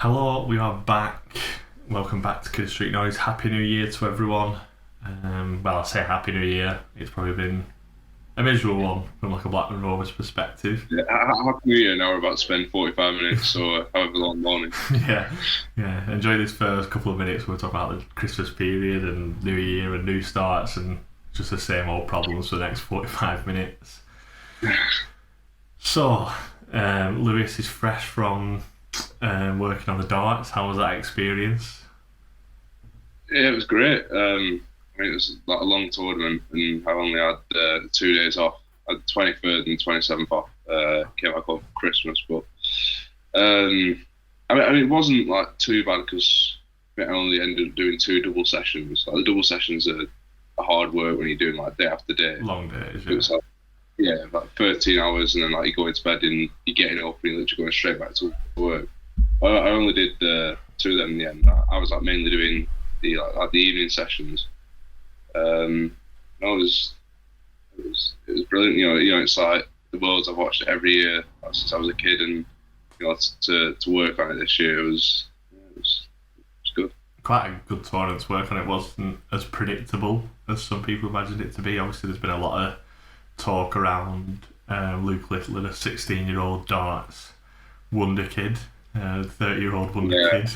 Hello, we are back. Welcome back to Kid Street Noise. Happy New Year to everyone. Well, I say Happy New Year. It's probably been a miserable one from like a Blackburn Rovers perspective. Yeah, Happy New Year. Now we're about to spend 45 minutes or however long morning. yeah. Enjoy this first couple of minutes. We'll talk about the Christmas period and New Year and new starts and just the same old problems for the next 45 minutes. So, Lewis is fresh from working on the darts. How was that experience? Yeah, it was great. It was like a long tournament, and I only had 2 days off. I had the 23rd and 27th off. Came back over Christmas, but it wasn't like too bad because I only ended up doing 2 double sessions. Like the double sessions are hard work when you're doing like day after day. Long days, yeah. It was like 13 hours, and then like you go into bed and you're getting up and you're literally going straight back to work. I only did 2 of them in the end. I was like mainly doing the evening sessions. It was brilliant. It's like the Worlds. I've watched it every year since I was a kid, and to work on it this year it was good. Quite a good tournament to work on. It wasn't as predictable as some people imagined it to be. Obviously, there's been a lot of talk around Luke Little, a 16-year-old darts wonder kid, 30-year-old wonder kid.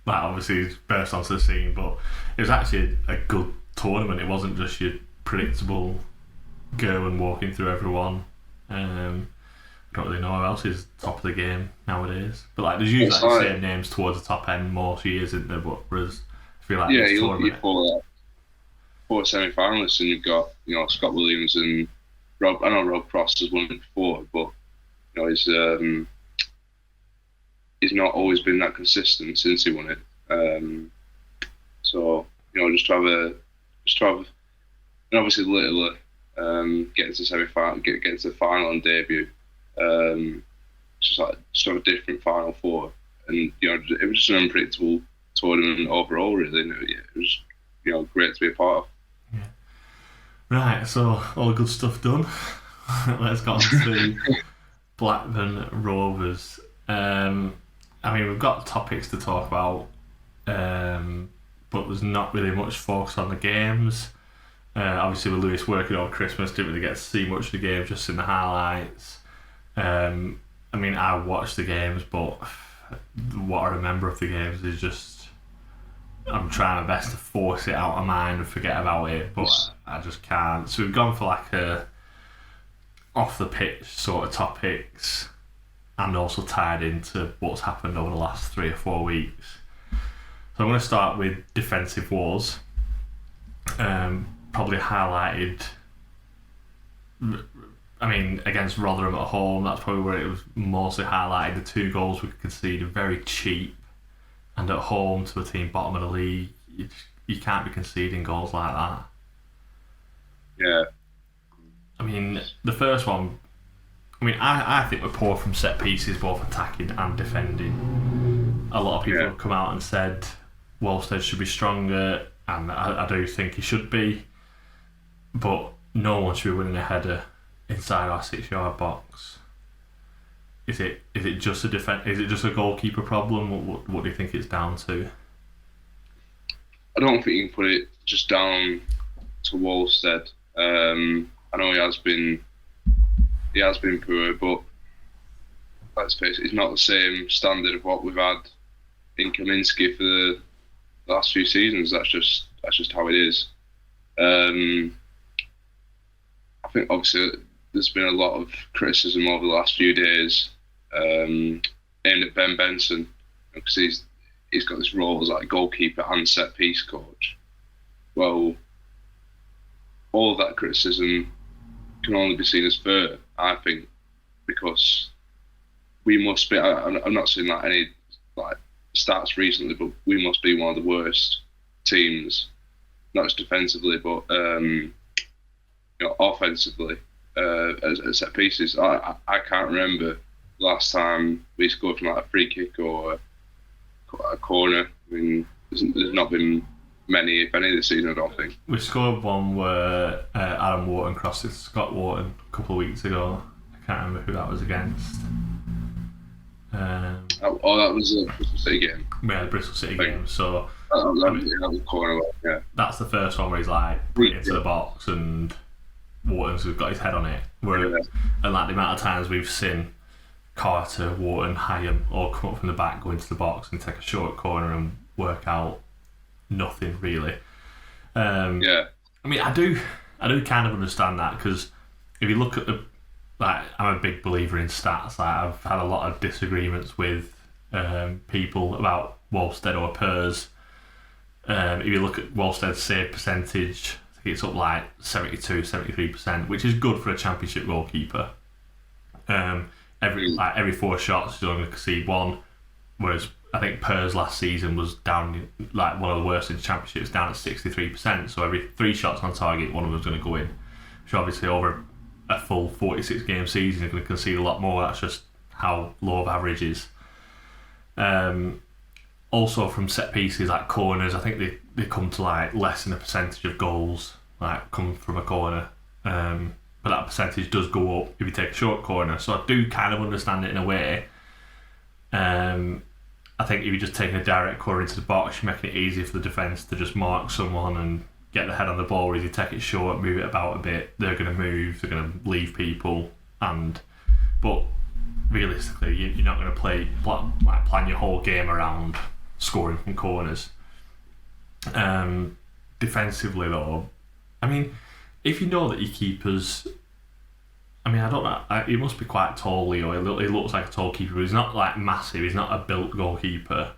That obviously burst onto the scene, but it was actually a good tournament. It wasn't just your predictable go and walking through everyone. I don't really know who else is top of the game nowadays. But like, there's usually the same names towards the top end most years, isn't there? But whereas I feel like this tournament, you four semi-finalists, and you've got Scott Williams and Rob. I know Rob Cross has won it before, but he's not always been that consistent since he won it. So just to have, and obviously Littler getting to semi-final, getting to the final and debut. Just have a different Final Four, and it was just an unpredictable tournament overall. Really, it was great to be a part of. Yeah. Right, so all the good stuff done. Let's get on to Blackburn Rovers. We've got topics to talk about, but there's not really much focus on the games. Obviously, with Lewis working on Christmas, didn't really get to see much of the game, just in the highlights. I watched the games, but what I remember of the games is just I'm trying my best to force it out of mind and forget about it, but I just can't. So we've gone for like a off the pitch sort of topics, and also tied into what's happened over the last 3 or 4 weeks. So I'm going to start with defensive wars. Probably highlighted, against Rotherham at home, that's probably where it was mostly highlighted. The 2 goals we conceded, very cheap, and at home to a team bottom of the league, you can't be conceding goals like that. Yeah. The first one, I think we're poor from set pieces, both attacking and defending. A lot of people have come out and said Wolstead should be stronger, and I do think he should be, but no one should be winning a header inside our 6-yard box. Is it just Is it just a goalkeeper problem? What do you think it's down to? I don't think you can put it just down to Wolstead. I know he has been poor, but let's face it, it's not the same standard of what we've had in Kaminski for the last few seasons. That's just how it is. I think obviously there's been a lot of criticism over the last few days aimed at Ben Benson, because he's got this role as like goalkeeper and set piece coach. Well, all of that criticism can only be seen as fair, I think, because we must be. I'm not seeing like any like stats recently, but we must be one of the worst teams, not just defensively, but offensively as set pieces. I can't remember the last time we scored from like a free kick or a corner. There's not been many, if any, this season, I don't think. We scored one where Adam Wharton crossed it to Scott Wharton a couple of weeks ago. I can't remember who that was against. That was a Bristol City game. Yeah, the Bristol City game. So That was corner, yeah. that's the first one where he's like put it into the box and Wharton's got his head on it. And like the amount of times we've seen Carter, Wharton, Hyam all come up from the back, go into the box and take a short corner and work out nothing really. I mean, I do kind of understand that, because if you look at I'm a big believer in stats. Like, I've had a lot of disagreements with people about Wolfstead or Pers. If you look at Wolfstead's save percentage, I think it's up like 72, 73%, which is good for a championship goalkeeper. Every 4 shots, you're only going to concede 1, whereas I think Pers last season was down, like one of the worst in the championships, down at 63%. So every 3 shots on target, one of them was going to go in, which obviously over a full 46 game season you're going to concede a lot more. That's just how low of average is. Also from set pieces like corners, I think they come to like less than a percentage of goals like come from a corner, but that percentage does go up if you take a short corner, so I do kind of understand it in a way. I think if you just take a direct corner into the box, you're making it easy for the defence to just mark someone and get the head on the ball, whereas you take it short, move it about a bit, they're going to move, they're going to leave people, but realistically you're not going to plan your whole game around scoring from corners. Defensively though, I mean, if you know that your keeper's, I mean, I don't know, he must be quite tall, Leo. He looks like a tall keeper, but he's not like massive, he's not a built goalkeeper.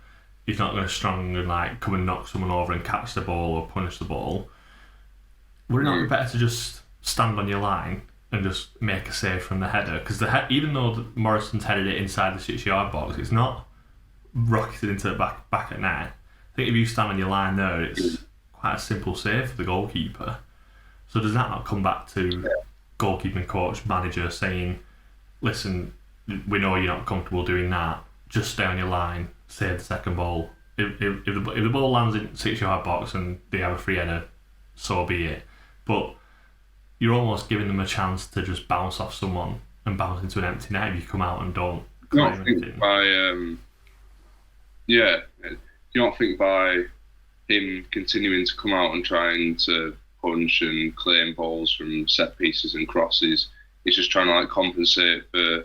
He's not going to strong and like come and knock someone over and catch the ball or punish the ball. Would it not be better to just stand on your line and just make a save from the header? Because even though Morrison's headed it inside the 6-yard box, it's not rocketed into the back at net. I think if you stand on your line there, it's quite a simple save for the goalkeeper. So does that not come back to goalkeeping coach, manager saying, listen, we know you're not comfortable doing that, just stay on your line, save the second ball. If the ball lands in 6-yard box and they have a free header, so be it. But you're almost giving them a chance to just bounce off someone and bounce into an empty net if you come out and don't claim anything. You don't think by him continuing to come out and trying to punch and claim balls from set pieces and crosses, he's just trying to like compensate for a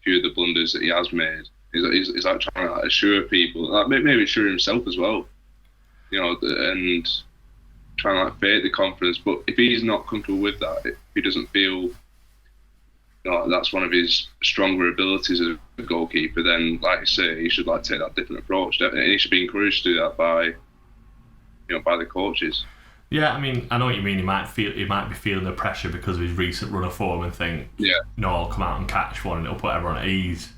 few of the blunders that he has made. He's like trying to like assure people, like maybe assure himself as well, and trying to like fake the confidence. But if he's not comfortable with that, if he doesn't feel that's one of his stronger abilities as a goalkeeper, then like you say, he should like take that different approach, and he should be encouraged to do that by the coaches. Yeah, I mean, I know what you mean. He might be feeling the pressure because of his recent run of form and think, no, I'll come out and catch one and it'll put everyone at ease.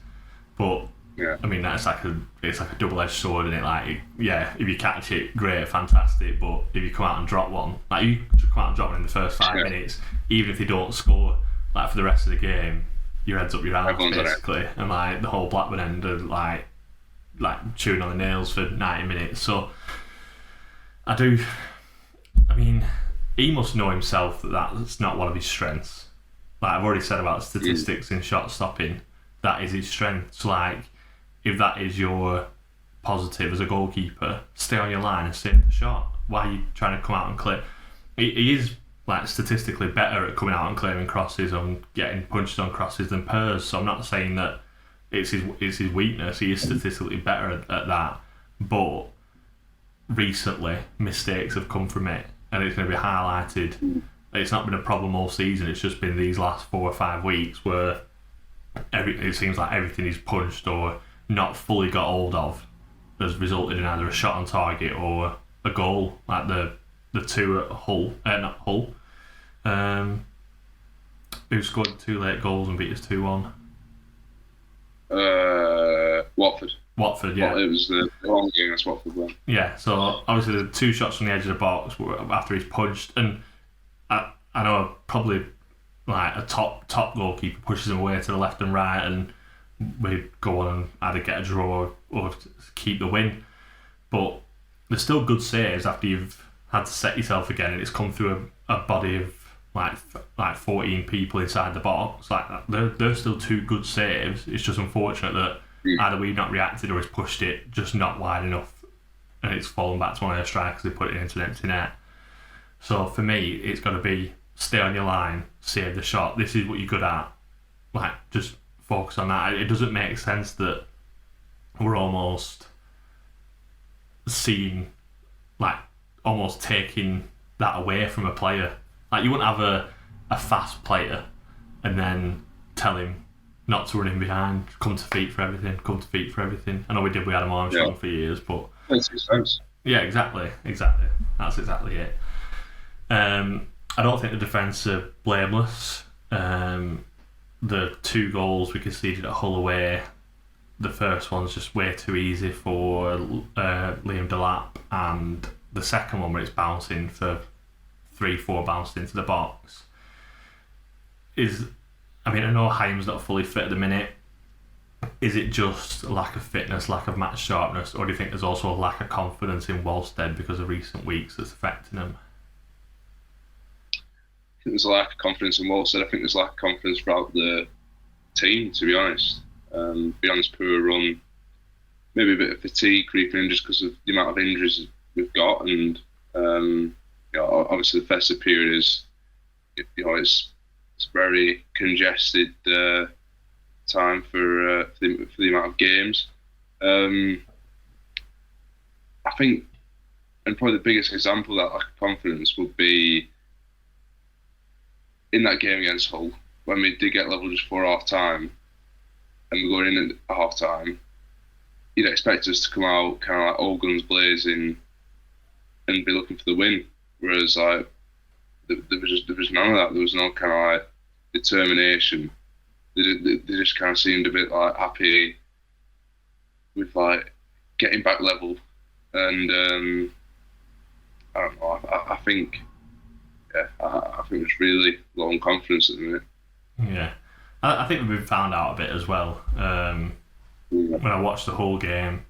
But I mean, it's like a double-edged sword, isn't it? Like, if you catch it, great, fantastic. But if you come out and drop one, like you come out and drop one in the first 5 minutes, even if they don't score, like for the rest of the game, your head's up your ass basically, and like the whole Blackburn end are like chewing on the nails for 90 minutes. So I mean, he must know himself that that's not one of his strengths. Like I've already said about statistics in shot stopping, that is his strength. So like, if that is your positive as a goalkeeper, stay on your line and save the shot. Why are you trying to come out and clear? He is like statistically better at coming out and clearing crosses and getting punched on crosses than Pers. So I'm not saying that it's his weakness. He is statistically better at that, but recently mistakes have come from it, and it's going to be highlighted. It's not been a problem all season. It's just been these last 4 or 5 weeks where it seems like everything he's punched or not fully got hold of has resulted in either a shot on target or a goal, like the two at Hull, not Hull. Who scored 2 late goals and beat us 2-1? Watford, yeah. Well, it was the home game against Watford one. Yeah, so obviously the 2 shots from the edge of the box were after he's punched, and I know probably like a top goalkeeper pushes him away to the left and right, and we go on and either get a draw or keep the win. But there's still good saves after you've had to set yourself again, and it's come through a body of like 14 people inside the box. Like they're still 2 good saves. It's just unfortunate that Either we've not reacted or he's pushed it just not wide enough and it's fallen back to one of their strikers, they put it into an empty net. So for me, it's got to be stay on your line, save the shot. This is what you're good at. Like, just focus on that. It doesn't make sense that we're almost seeing, like, almost taking that away from a player. Like, you wouldn't have a fast player and then tell him not to run in behind, come to feet for everything. I know we had him Armstrong for years, but makes sense. Yeah, exactly. That's exactly it. I don't think the defence are blameless. The 2 goals we conceded at Hull away, the first one's just way too easy for Liam Delap, and the second one where it's bouncing for 3-4 bounced into the box I know Haim's not fully fit at the minute. Is it just a lack of fitness, lack of match sharpness, or do you think there's also a lack of confidence in Wolstead because of recent weeks that's affecting him? I think there's a lack of confidence in Wolstead. I think there's a lack of confidence throughout the team, to be honest. Poor run, maybe a bit of fatigue creeping in just because of the amount of injuries we've got, and obviously the festive period is, it's very congested time for the amount of games. I think, and probably the biggest example of that lack of confidence would be in that game against Hull, when we did get level just before half time, and we're going in at half time. You'd expect us to come out kind of like all guns blazing and be looking for the win, whereas like there was none of that. There was no kind of like determination. They just kind of seemed a bit like happy with like getting back level, and I don't know. I think it's really low on confidence at the minute. Yeah, I think we've found out a bit as well. When I watched the whole game,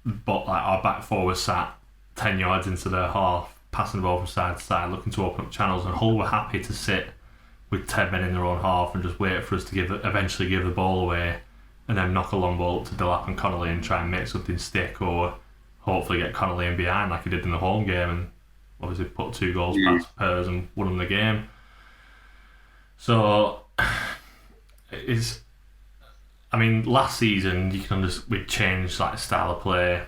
but like our back four was sat 10 yards into their half, passing the ball from side to side, looking to open up channels, and Hull were happy to sit with 10 men in their own half and just wait for us to eventually give the ball away, and then knock a long ball up to Delap and Connolly and try and make something stick, or hopefully get Connolly in behind like he did in the home game, and obviously put 2 goals past Pers and won them the game. So last season we changed like style of play,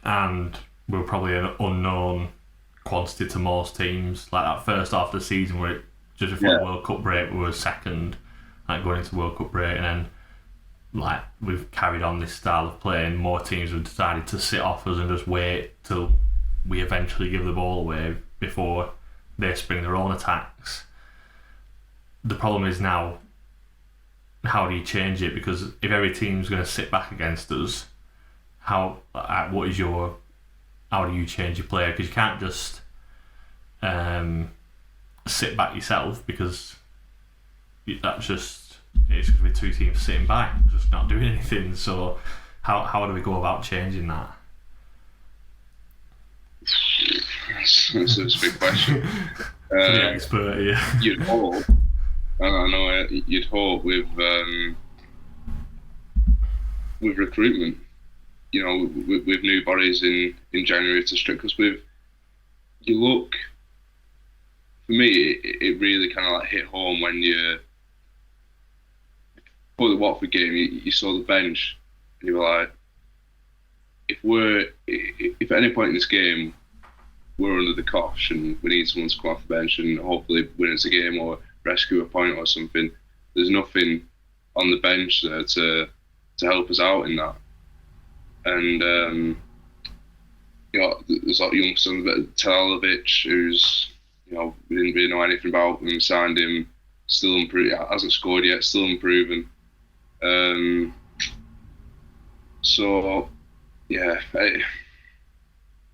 and we were probably an unknown quantity to most teams. Like that first half of the season, where just before the World Cup break, we were second, like going into World Cup break, and then like we've carried on this style of play, and more teams have decided to sit off us and just wait till we eventually give the ball away before they spring their own attacks. The problem is now, how do you change it? Because if every team's going to sit back against us, how do you change your player? Because you can't just sit back yourself, because it's going to be 2 teams sitting back, just not doing anything. So how do we go about changing that? That's a big question. The expert, yeah. You'd hope. I know. You'd hope with recruitment, with new bodies in January to strip. Because you look, for me, it really kind of like hit home when for the Watford game, you saw the bench, and you were like, if at any point in this game we're under the cosh and we need someone to come off the bench and hopefully win us a game or rescue a point or something, there's nothing on the bench there to help us out in that. And there's like young son Talalovic, who's we didn't really know anything about when we signed him, still improving, hasn't scored yet, still improving. So yeah,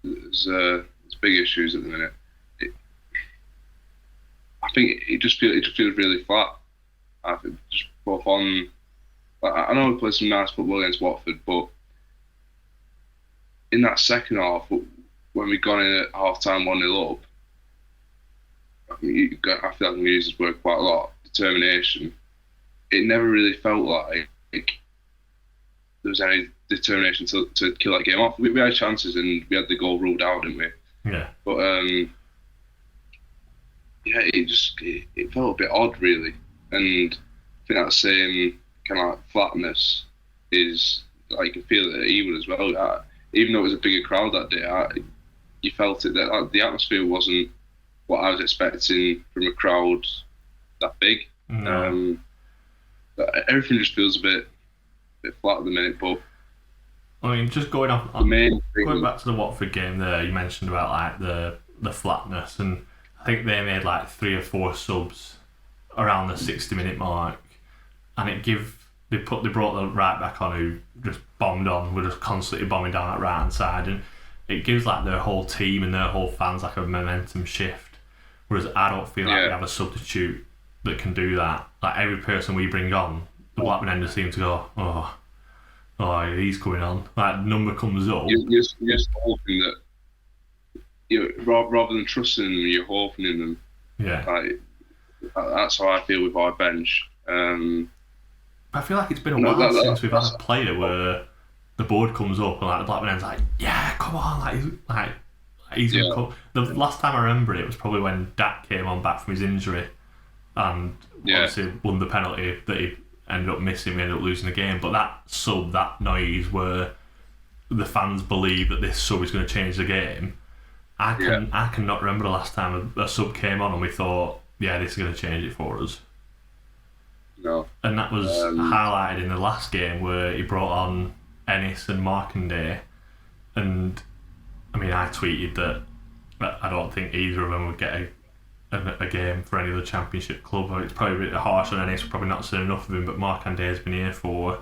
there's big issues at the minute. I think it just feels really flat. I think just both on. I know we played some nice football against Watford, but in that second half, when we got in at half time 1-0 up, I feel like we used this word quite a lot. Determination. It never really felt like there was any determination to kill that game off. We had chances and we had the goal ruled out, didn't we? Yeah. But yeah, it felt a bit odd, really. And I think that same kind of like flatness is like you can feel it at Ewood as well. Even though it was a bigger crowd that day, you felt it that the atmosphere wasn't what I was expecting from a crowd that big. No. Everything just feels a bit flat at the minute. But I mean, just going back to the Watford game there, you mentioned about like the flatness, and I think they made like 3 or 4 subs around the 60-minute mark, and they brought the right back on who just bombed on. We're just constantly bombing down that right hand side, and it gives like their whole team and their whole fans like a momentum shift. Whereas I don't feel like we have a substitute that can do that. Like every person we bring on, the Blackburn end just seem to go, oh, he's coming on. Like number comes up. You're just hoping that rather than trusting them, you're hoping in them. Yeah. Like that's how I feel with our bench. I feel like it's been a while since we've had a player where the board comes up and like the Blackburn end's like, yeah, come on, like he's gonna come. The last time I remember it was probably when Dak came on back from his injury and obviously won the penalty that he ended up missing. We ended up losing the game. But that noise where the fans believe that this sub is going to change the game. I cannot remember the last time a sub came on and we thought, yeah, this is going to change it for us. No. And that was highlighted in the last game where he brought on Ennis and Markandale. And I mean, I tweeted that I don't think either of them would get a game for any other Championship club. It's probably a bit harsh on Ennis, we're probably not seen enough of him, but Markandale's been here for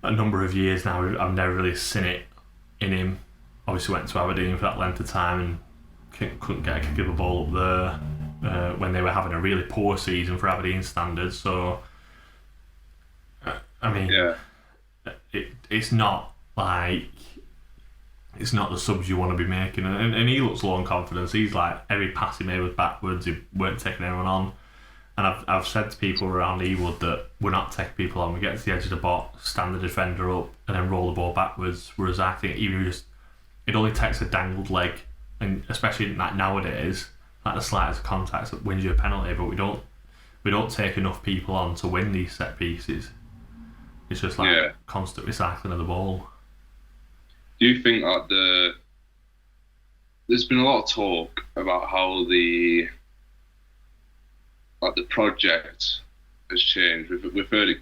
a number of years now. I've never really seen it in him. Obviously went to Aberdeen for that length of time and couldn't get a kick of a ball up there when they were having a really poor season for Aberdeen standards. So, I mean, it's not like it's not the subs you want to be making, and he looks low on confidence. He's like every pass he made was backwards. He weren't taking anyone on, and I've said to people around Ewood that we're not taking people on. We get to the edge of the box, stand the defender up, and then roll the ball backwards. Whereas I think it only takes a dangled leg, and especially like nowadays, like the slightest contact that wins you a penalty. But we don't take enough people on to win these set pieces. It's just like constant recycling of the ball. Do you think that there's been a lot of talk about how the project has changed? We've heard it,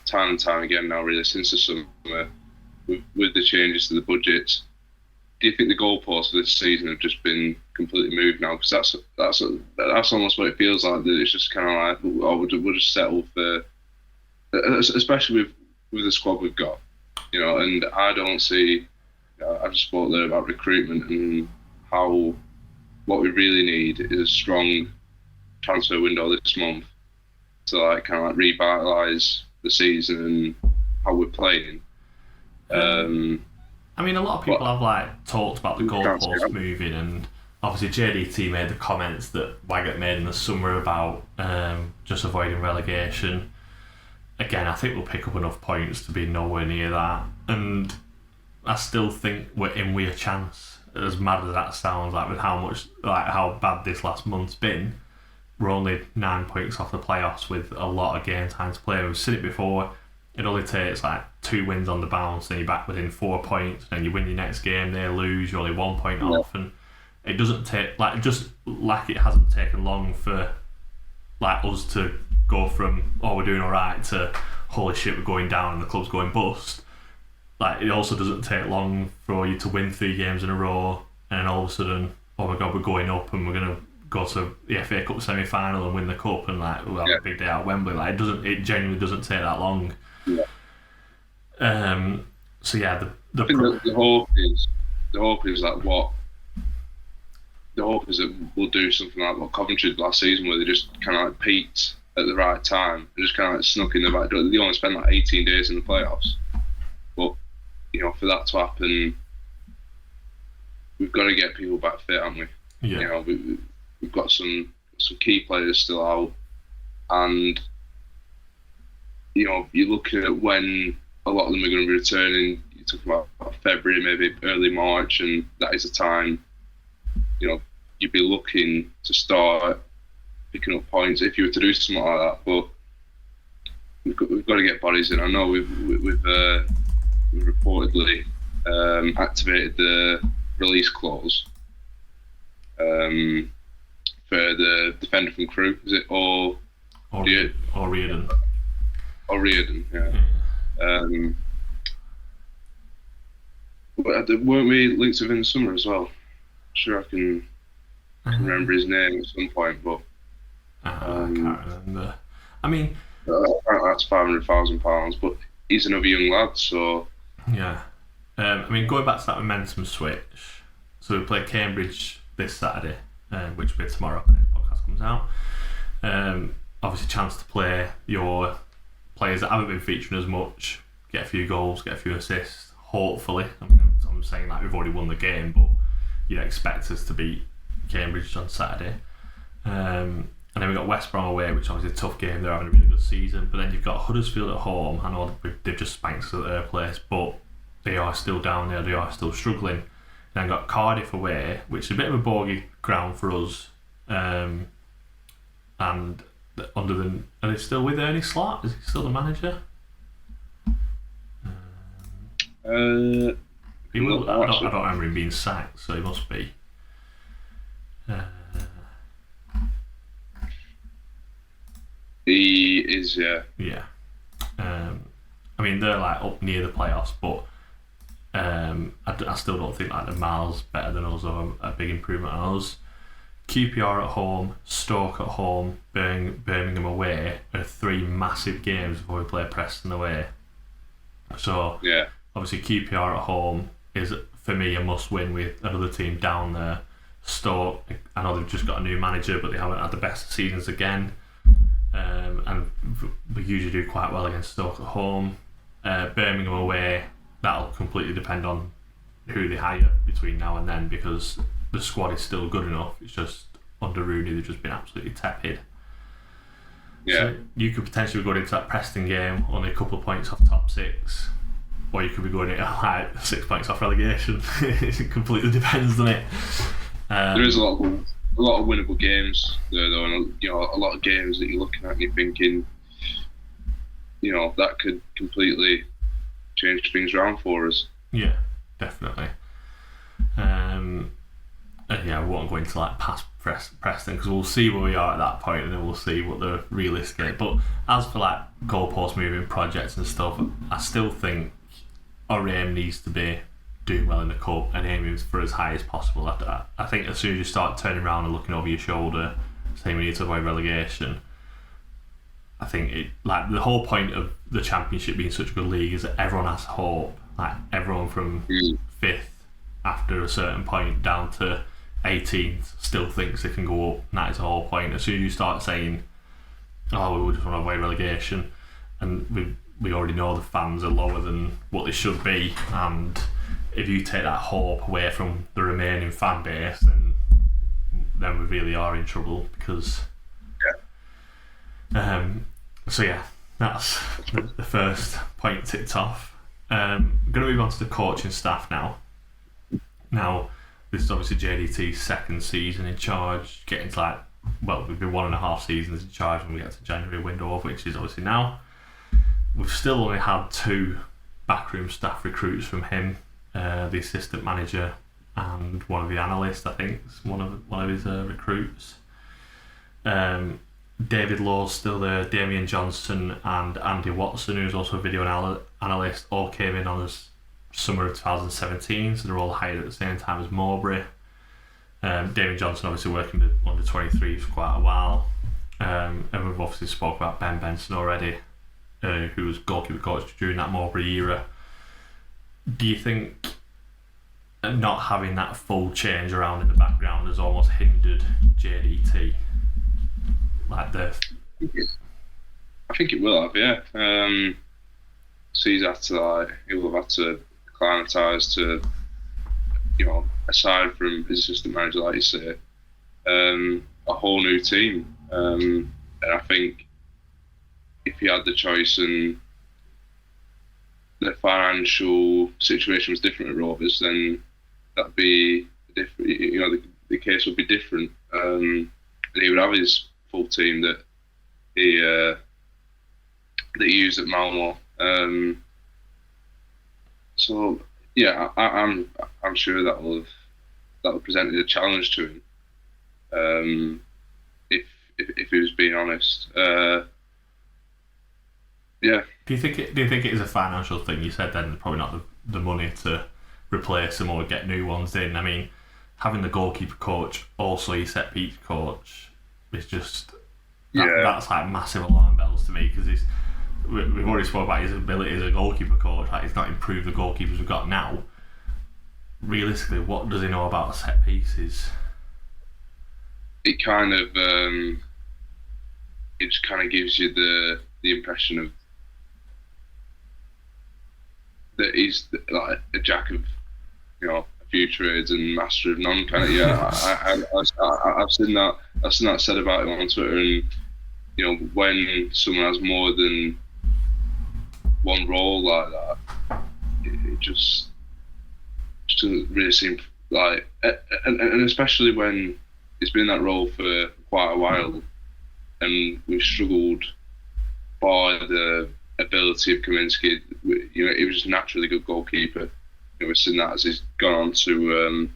time and time again now, really, since the summer, with the changes to the budgets. Do you think the goalposts for this season have just been completely moved now? Because that's almost what it feels like. That it's just kind of like, we'll just settle for, especially with the squad we've got, And I don't see. I just spoke there about recruitment and how what we really need is a strong transfer window this month to kind of revitalise the season and how we're playing. I mean, a lot of people have talked about the goalpost moving, and obviously JDT made the comments that Waggett made in the summer about just avoiding relegation. Again, I think we'll pick up enough points to be nowhere near that, and I still think we're in with a chance. As mad as that sounds, with how bad this last month's been, we're only 9 points off the playoffs with a lot of game time to play. We've seen it before. It only takes 2 wins on the bounce, and you're back within 4 points, and you win your next game, they lose, you're only 1 point off, and it doesn't take it hasn't taken long for us to go from we're doing alright to holy shit, we're going down and the club's going bust. It also doesn't take long for you to win 3 games in a row, and then all of a sudden, oh my god, we're going up and we're gonna go to the FA Cup semi-final and win the cup, and we'll have a big day out at Wembley. It genuinely doesn't take that long. Yeah. So yeah, the hope is that we'll do something like what Coventry did last season, where they just kind of peaked at the right time. They just kind of snuck in the back door. They only spent 18 days in the playoffs, but for that to happen, we've got to get people back fit, haven't we? Yeah. We've got some key players still out, and you're looking at when a lot of them are going to be returning. You're talking about February, maybe early March, and that is a time, you'd be looking to start picking up points if you were to do something like that. But we've got to get bodies in. I know we've reportedly activated the release clause for the defender from Crewe. Is it or Reardon? Or Reardon, yeah. Weren't we linked with him in the summer as well? Sure, I can remember his name at some point, but I can't remember. I mean, that's £500,000, but he's another young lad, so yeah. I mean, going back to that momentum switch. So we play Cambridge this Saturday, which will be tomorrow when this podcast comes out. Obviously, chance to play your players that haven't been featuring as much, get a few goals, get a few assists. Hopefully, I'm saying that we've already won the game, but you'd expect us to beat Cambridge on Saturday. And then we've got West Brom away, which obviously is a tough game. They're having a really good season. But then you've got Huddersfield at home. I know they've just spanked us at their place, but they are still down there. They are still struggling. Then we've got Cardiff away, which is a bit of a bogey ground for us. And are they still with Ernie Slot? Is he still the manager? I don't remember him being sacked, so he must be. He is, yeah. Yeah. I mean, they're like up near the playoffs, but I still don't think like they're miles better than us or a big improvement on us. QPR at home, Stoke at home, Birmingham away are 3 massive games before we play Preston away. So yeah, obviously QPR at home is for me a must win with another team down there. Stoke, I know they've just got a new manager, but they haven't had the best seasons again. And we usually do quite well against Stoke at home. Birmingham away, that'll completely depend on who they hire between now and then, because the squad is still good enough. It's just under Rooney they've just been absolutely tepid. Yeah. So you could potentially be going into that Preston game only a couple of points off top 6, or you could be going into like 6 points off relegation. It completely depends, doesn't it? There is a lot of winnable games there, though, and a lot of games that you're looking at and you're thinking, that could completely change things around for us. Yeah, definitely. Yeah, we won't go into like past Preston because we'll see where we are at that point, and then we'll see what the realistic. But as for like goalpost moving projects and stuff, I still think our aim needs to be doing well in the cup and aiming for as high as possible. I think as soon as you start turning around and looking over your shoulder, saying we need to avoid relegation, I think the whole point of the Championship being such a good league is that everyone has hope. Like everyone from 5th after a certain point down to 18th still thinks they can go up, and that is the whole point. As soon as you start saying, we just want to avoid relegation, and we already know the fans are lower than what they should be, and if you take that hope away from the remaining fan base, then we really are in trouble, because so yeah, that's the first point ticked off. I'm going to move on to the coaching staff now. Now, this is obviously JDT's second season in charge, getting to we've been 1.5 seasons in charge when we get to January window, which is obviously now. We've still only had 2 backroom staff recruits from him, the assistant manager and one of the analysts, I think, is one of his recruits. David Law's still there, Damian Johnson and Andy Watson, who's also a video analyst, all came in on this summer of 2017, so they're all hired at the same time as Mowbray. Damian Johnson obviously working with under 23s for quite a while, and we've obviously spoke about Ben Benson already, who was goalkeeper coach during that Mowbray era. Do you think not having that full change around in the background has almost hindered JDT? I think it will have, yeah. So he will have had to acclimatise to, aside from his assistant manager, like you say, a whole new team. And I think if he had the choice and the financial situation was different at Rovers, then that'd be different. The case would be different. And he would have his full team that he used at Malmo. So yeah, I'm sure that will have presented a challenge to him. If he was being honest. Yeah. Do you think it is a financial thing? You said then probably not the money to replace them or get new ones in. I mean, having the goalkeeper coach also your set piece coach is just that's like massive alarm bells to me, because we've already spoke about his ability as a goalkeeper coach. Like, he's not improved the goalkeepers we've got now. Realistically, what does he know about set pieces? It kind of it just kind of gives you the impression of that he's like a jack of a few trades and master of none kind of. Yeah, I've seen that said about him on Twitter, and when someone has more than one role like that, it just doesn't really seem like, and especially when he's been in that role for quite a while, and we've struggled by the ability of Kaminski. He was just a naturally good goalkeeper. We've seen that as he's gone on to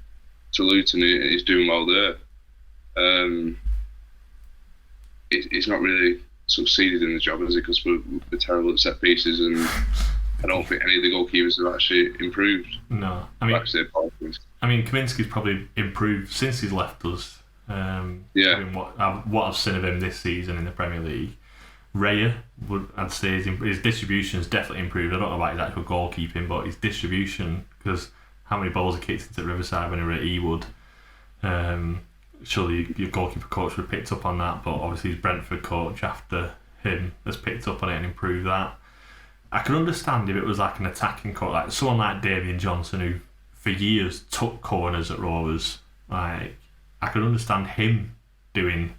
Luton. He's doing well there. He's not really succeeded in the job, has he? Because we're terrible at set pieces, and I don't think any of the goalkeepers have actually improved. No, I mean, Kaminski's probably improved since he's left us. I mean, what I've seen of him this season in the Premier League, Raya, I'd say his distribution's definitely improved. I don't know about his actual goalkeeping, but his distribution, because how many balls are kicked into Riverside when he were at Ewood, surely your goalkeeper coach would have picked up on that, but obviously his Brentford coach after him has picked up on it and improved that. I could understand if it was like an attacking coach, like someone like Davian Johnson, who for years took corners at Rovers. Like, I could understand him doing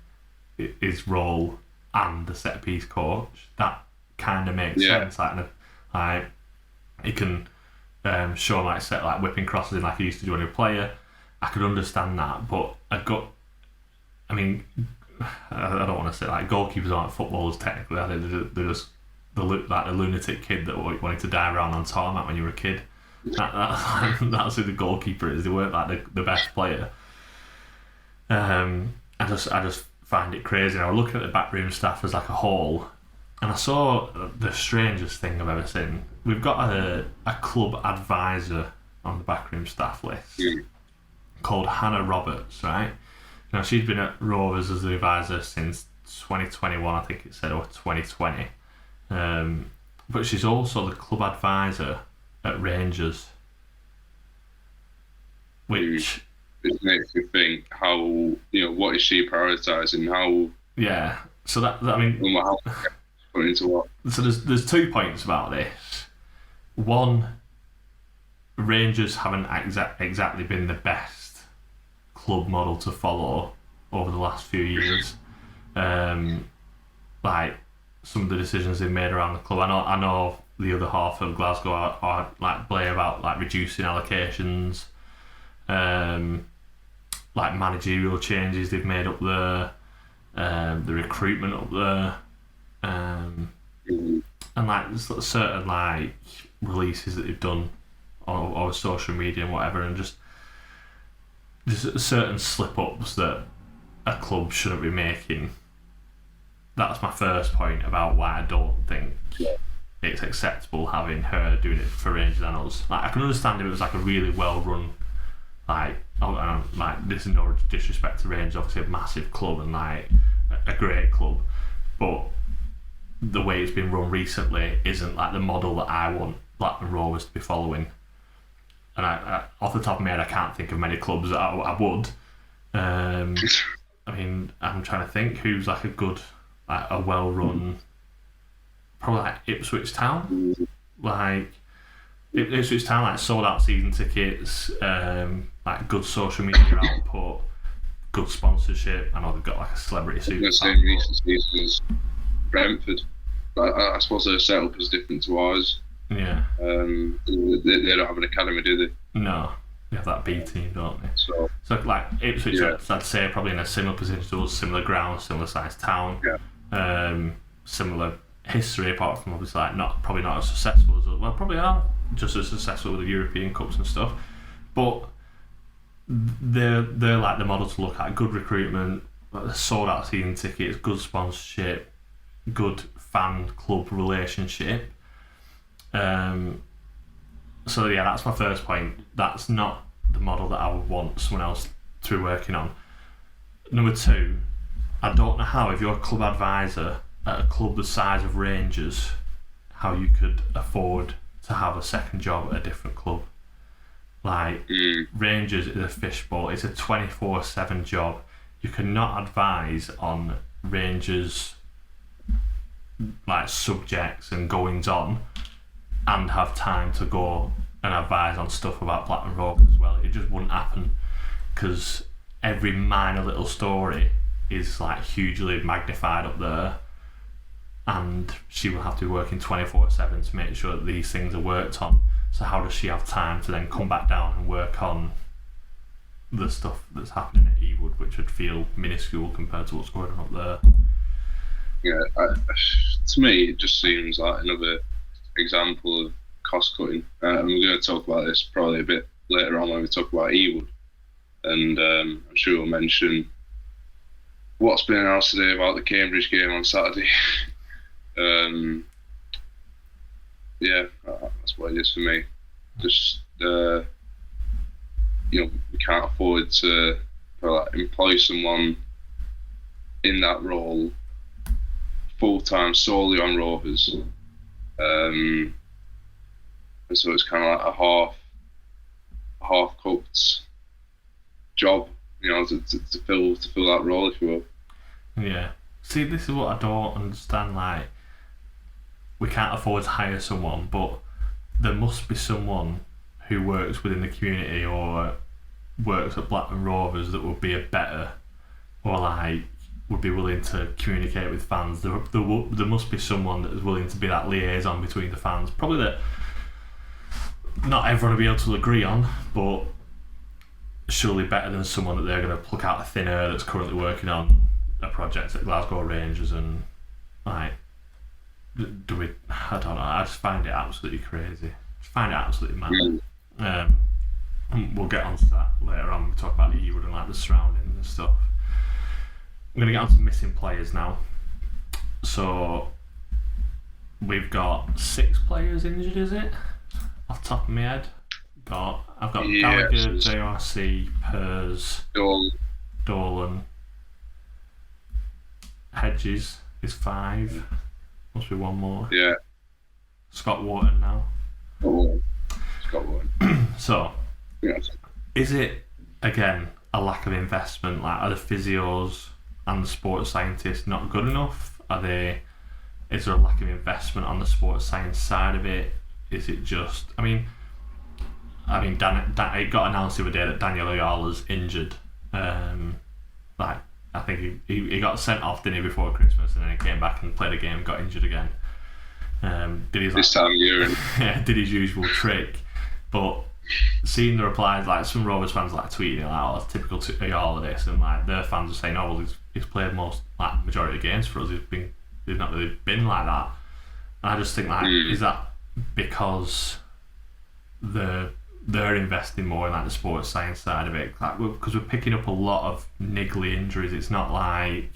his role and the set piece coach. That kind of makes sense. Like he can show like set like whipping crosses in like he used to do when he was a player. I could understand that, but I don't want to say like goalkeepers aren't footballers technically. They're just the lunatic kid that wanted to die around on tarmac when you were a kid. That's who the goalkeeper is. They weren't like the best player. I just find it crazy. I was looking at the backroom staff as like a whole, and I saw the strangest thing I've ever seen. We've got a club advisor on the backroom staff list called Hannah Roberts, right? Now, she's been at Rovers as the advisor since 2021, I think it said, or 2020. But she's also the club advisor at Rangers, which it makes you think how what is she prioritising? How so that I mean, how put into what? So there's 2 points about this. One, Rangers haven't exactly been the best club model to follow over the last few years. Like some of the decisions they've made around the club. I know the other half of Glasgow are like blame about like reducing allocations, like managerial changes they've made up there, the recruitment up there, and like certain like releases that they've done on social media and whatever, and just certain slip-ups that a club shouldn't be making. That's my first point about why I don't think it's acceptable having her doing it for Rangers and us. Like, I can understand if it was like a really well-run, like this is no disrespect to Rangers, obviously a massive club and like a great club, but the way it's been run recently isn't like the model that I want Blackburn Rovers to be following. And I off the top of my head, I can't think of many clubs that I would. I mean, I'm trying to think who's like a good, like a well-run, probably like Ipswich Town. Like Ipswich Town, like sold out season tickets, like good social media output, good sponsorship. I know they've got like a celebrity super. The same recent seasons, Brentford. I suppose their setup is different to ours. Yeah. They don't have an academy, do they? No. They have that B team, don't they? So like Ipswich, yeah, I'd say probably in a similar position to us, similar ground, similar sized town, similar history, apart from obviously like probably not as successful as us. Well, probably are just as successful with the European Cups and stuff, but they're like the model to look at. Good recruitment, sold out season tickets, good sponsorship, good fan club relationship. So yeah, that's my first point. That's not the model that I would want someone else to be working on. Number two, I don't know how, if you're a club advisor at a club the size of Rangers, how you could afford to have a second job at a different club. Like, Rangers is a fishbowl. It's a 24/7 job. You cannot advise on Rangers like subjects and goings on and have time to go and advise on stuff about Blackburn Rovers as well. It just wouldn't happen, because every minor little story is like hugely magnified up there, and she will have to be working 24/7 to make sure that these things are worked on. So how does she have time to then come back down and work on the stuff that's happening at Ewood, which would feel minuscule compared to what's going on up there? Yeah, to me, it just seems like another example of cost cutting. And we're going to talk about this probably a bit later on when we talk about Ewood. And I'm sure we'll mention what's been announced today about the Cambridge game on Saturday. Yeah, that's what it is for me. Just, we can't afford to employ someone in that role full-time solely on Rovers. And so it's kind of like a half-cooked job, to fill that role, if you will. Yeah. See, this is what I don't understand. Like, we can't afford to hire someone, but there must be someone who works within the community or works at Blackburn Rovers that would be a better, or like would be willing to communicate with fans. There must be someone that is willing to be that liaison between the fans. Probably that not everyone will be able to agree on, but surely better than someone that they're going to pluck out of thin air that's currently working on a project at Glasgow Rangers. And like, I don't know, I just find it absolutely crazy. Just find it absolutely mad. We'll get onto that later on when we talk about Ewood and like the surroundings and stuff. I'm going to get on to missing players now. So we've got 6 players injured, is it? Off the top of my head. I've got Gallagher, JRC, Pers, Dolan. Hedges is 5. Must be one more. Yeah. Scott Wharton now. Scott Wharton. So, yes. Is it, again, a lack of investment? Like, are the physios and the sports scientists not good enough? Is there a lack of investment on the sports science side of it? Is it just... I mean, it got announced the other day that Daniel Ayala's injured. I think he got sent off, didn't he, before Christmas, and then he came back and played a game and got injured again. This time of year. Did his usual trick. But seeing the replies, like some Rovers fans like tweeting like, "Oh, it's typical Ayala this," and like their fans are saying, "Oh, well, he's played majority of the games for us. He's not really been like that." And I just think is that because they're investing more in like the sports science side of it, like because we're picking up a lot of niggly injuries. It's not like,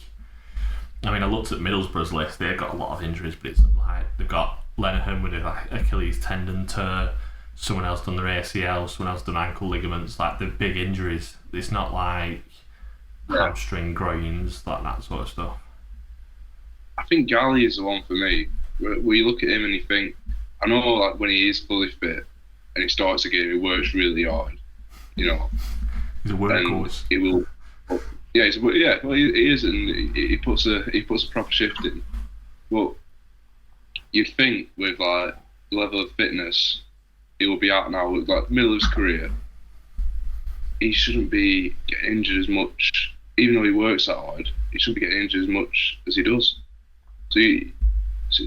I looked at Middlesbrough's list, they've got a lot of injuries, but it's like they've got Lenihan with like Achilles tendon tear, someone else done their ACL, someone else done ankle ligaments, like the big injuries. It's not like hamstring, groins, like that sort of stuff. I think Galley is the one for me. Where you look at him and you think, I know like when he is fully fit and he starts a game, he works really hard. He's a workhorse. He will. Yeah, well, he is, and he puts a proper shift in. But you'd think with like the level of fitness, he will be out now with like middle of his career. He shouldn't be getting injured as much, even though he works that hard. He shouldn't be getting injured as much as he does. So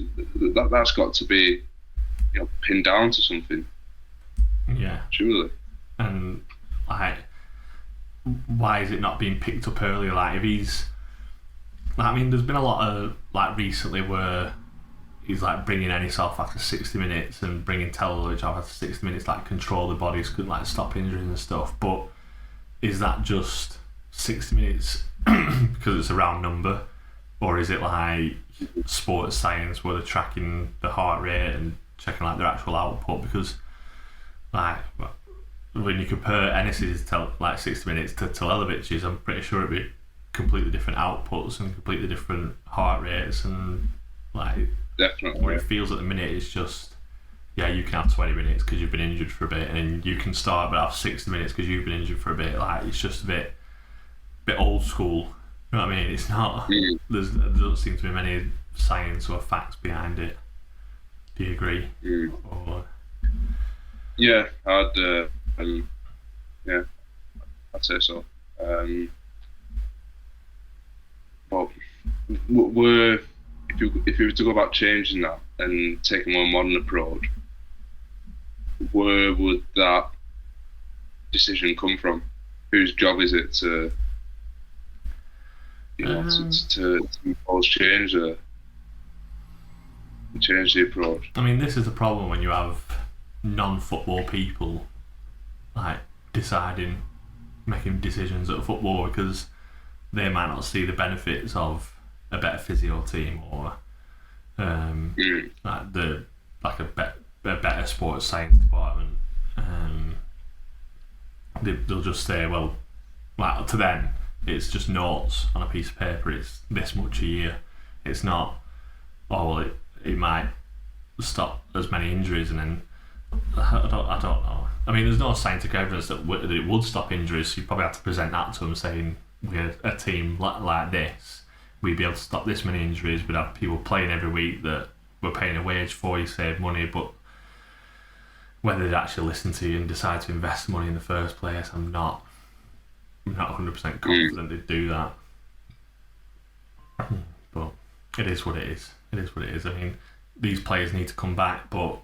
that's got to be pinned down to something. Yeah. Surely. And like, why is it not being picked up earlier? Like, if he's, I mean, there's been a lot of like recently where he's like bringing Ennis off after 60 minutes and bringing Telelich off after 60 minutes, like control the bodies, could like stop injuries and stuff. But is that just 60 minutes because it's a round number, or is it like sports science where they're tracking the heart rate and checking like their actual output? Because like when you compare Ennis's like 60 minutes to Televich's, I'm pretty sure it'd be completely different outputs and completely different heart rates, and like Definitely. what it feels at the minute is just, yeah, you can have 20 minutes because you've been injured for a bit, and you can start but have 60 minutes because you've been injured for a bit. Like, it's just a bit old school. You know what I mean? It's not. There doesn't seem to be many science or facts behind it. Do you agree? Or... Yeah, I'd say so. But we're if you were to go about changing that and take a more modern approach, where would that decision come from? Whose job is it to impose change the approach? I mean, this is the problem when you have non-football people like making decisions at football, because they might not see the benefits of a better physio team or like a better sports science department. They'll just say, well, like, to them it's just notes on a piece of paper, it's this much a year. It's not, oh well, it might stop as many injuries, and then I don't know. I mean, there's no scientific evidence that it would stop injuries, so you probably have to present that to them, saying we're a team like this, we'd be able to stop this many injuries, we'd have people playing every week that we're paying a wage for, you save money. But whether they'd actually listen to you and decide to invest money in the first place, I'm not 100% confident they'd do that. But it is what it is. I mean, these players need to come back, but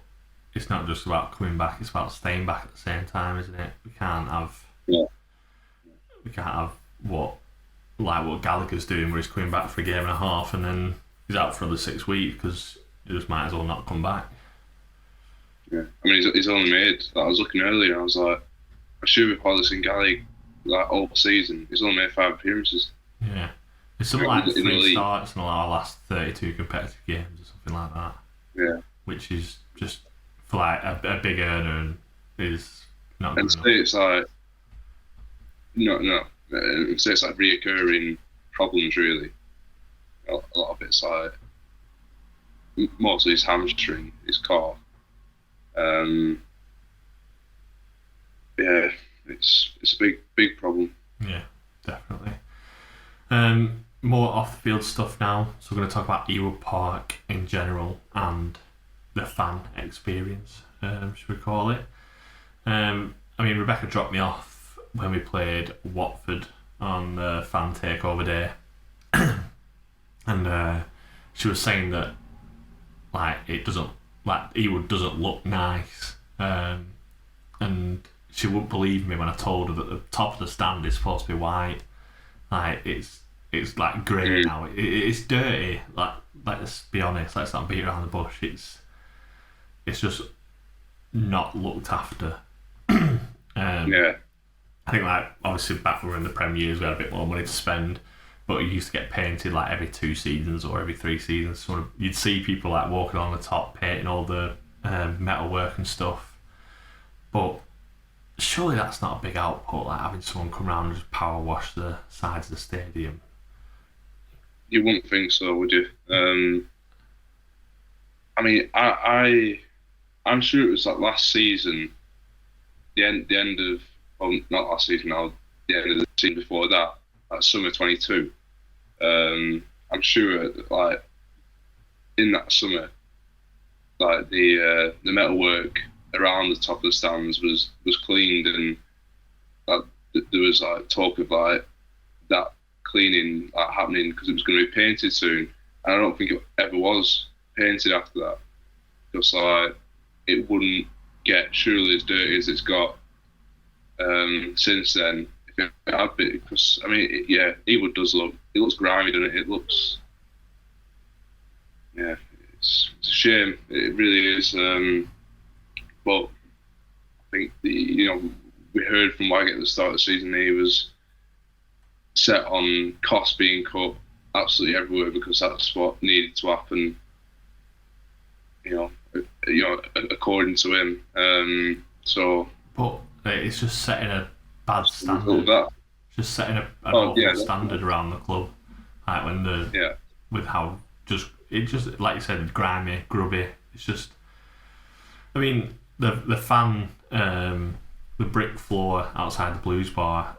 it's not just about coming back, it's about staying back at the same time, isn't it? We can't have what Gallagher's doing, where he's coming back for a game and a half and then he's out for another 6 weeks, because he just might as well not come back. Yeah, I mean, he's only made. I was looking earlier, and I was like, I should be policing Gallagher like all season. He's only made 5 appearances. Yeah, it's something like 3 starts in our last 32 competitive games or something like that. Yeah, which is just for like a big earner and is not good enough. And it's like no. So it's like reoccurring problems, really. A lot of it's like mostly his hamstring, his calf. Yeah, it's a big problem. Yeah, definitely. More off the field stuff now. So we're going to talk about Ewood Park in general and the fan experience, should we call it? I mean, Rebecca dropped me off when we played Watford on the fan takeover day, and she was saying that like Ewood doesn't look nice, and she wouldn't believe me when I told her that the top of the stand is supposed to be white. Like it's like grey now. It's dirty. Like, let's be honest. Let's not beat around the bush. It's just not looked after. Yeah. I think, like, obviously back when we were in the Premier years, we had a bit more money to spend, but it used to get painted like every 2 seasons or every 3 seasons. So you'd see people like walking along the top painting all the metal work and stuff. But surely that's not a big output, like having someone come around and just power wash the sides of the stadium. You wouldn't think so, would you? I mean, I'm sure it was like last season, the end of, well, not last season now, the end of the season before that, like summer 22. I'm sure, like, in that summer, like the metalwork around the top of the stands was cleaned, and there was like talk of like that cleaning happening because it was going to be painted soon, and I don't think it ever was painted after that. Just like it wouldn't get surely as dirty as it's got since then. If it had been, because I mean, Ewood does it looks grimy, doesn't it? It looks, yeah, it's a shame. It really is. But I think we heard from Waggett at the start of the season that he was set on costs being cut absolutely everywhere because that's what needed to happen. According to him. But it's just setting a bad standard. Just setting an awful standard around the club. Like when with how it just like you said, grimy, grubby. It's just. I mean, the fan, the brick floor outside the Blues bar.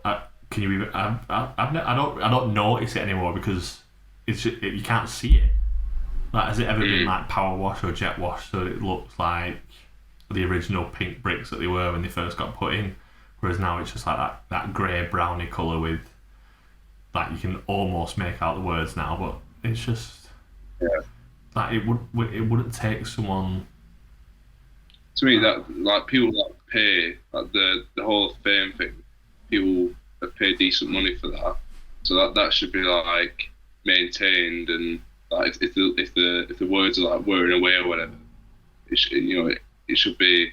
Can you even? I don't notice it anymore because you can't see it. Like, has it ever been like power wash or jet wash so it looks like the original pink bricks that they were when they first got put in? Whereas now it's just like that grey browny colour with like you can almost make out the words now, but it's just like it wouldn't take someone. To me, that like people that pay like the Hall of Fame thing, people that pay decent money for that, so that should be like maintained and. Like if the words are like whirring away or whatever, it should be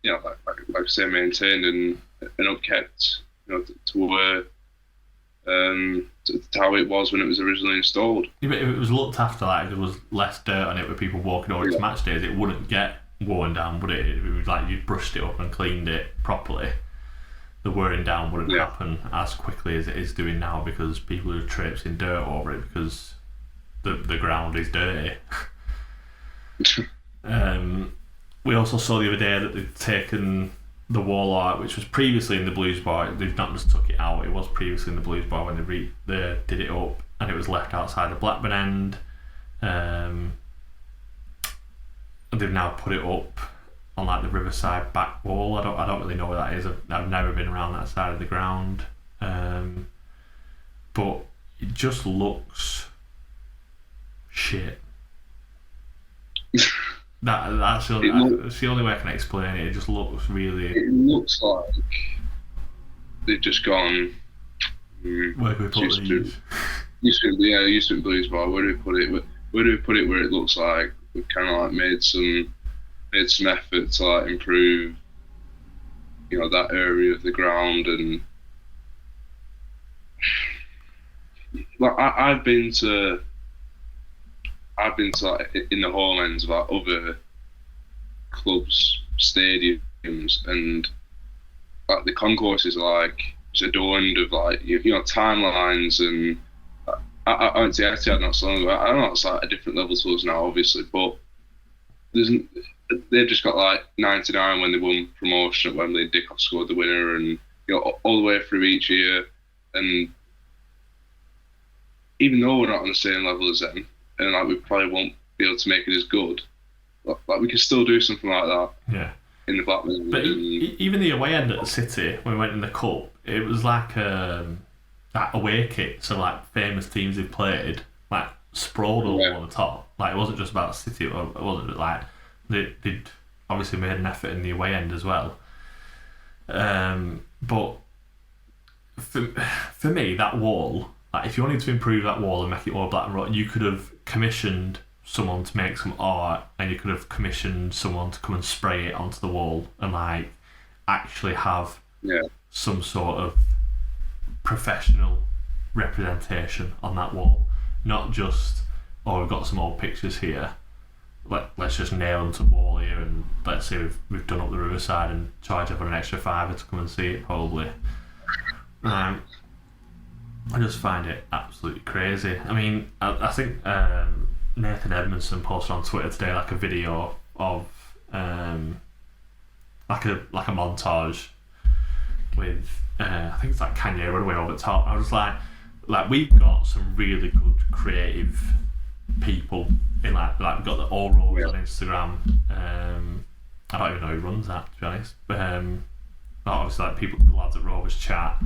like I say maintained and upkept to where to how it was when it was originally installed. Yeah, but if it was looked after, like there was less dirt on it with people walking over to match days, it wouldn't get worn down, would it? It was like you brushed it up and cleaned it properly. The wearing down wouldn't happen as quickly as it is doing now because people are traipsing dirt over it because the ground is dirty. We also saw the other day that they'd taken the wall out, which was previously in the Blues bar. They've not just took it out; it was previously in the Blues bar when they did it up, and it was left outside the Blackburn end. They've now put it up on like the Riverside back wall. I don't really know where that is. I've never been around that side of the ground, but it just looks shit. That's the only way I can explain it. It just looks really. It looks like they've just gone. Where can we put these? Used to be Blues bar. Where do we put it? Where do we put it where it looks like we've kind of like made some effort to like improve, that area of the ground and like I've been to like in the home ends of like other clubs stadiums and like the concourses are like it's adorned of like timelines and I went to Etihad not so long ago. I don't know it's like a different level to us now obviously, but they've just got like 99 when they won promotion at Wembley. Dickoff scored the winner, and all the way through each year. And even though we're not on the same level as them, and like we probably won't be able to make it as good, like we can still do something like that. Yeah. In the Blackburn. But even the away end at the City when we went in the cup, it was like that away kit. So like famous teams who played like sprawled all on the top. Like it wasn't just about City. It wasn't like. They'd obviously made an effort in the away end as well. But for me, that wall, like if you wanted to improve that wall and make it more black and white, you could have commissioned someone to make some art and you could have commissioned someone to come and spray it onto the wall and like actually have some sort of professional representation on that wall. Not just, we've got some old pictures here. Let's just nail them to the wall here and let's say we've done up the Riverside and charge everyone an extra £5 to come and see it probably. I just find it absolutely crazy. I mean, I think Nathan Edmondson posted on Twitter today like a video of like a montage with I think it's like Kanye Runaway over the top. I was like we've got some really good creative people in like we've got the All Rovers on Instagram. I don't even know who runs that to be honest. But obviously like the lads at Rovers chat.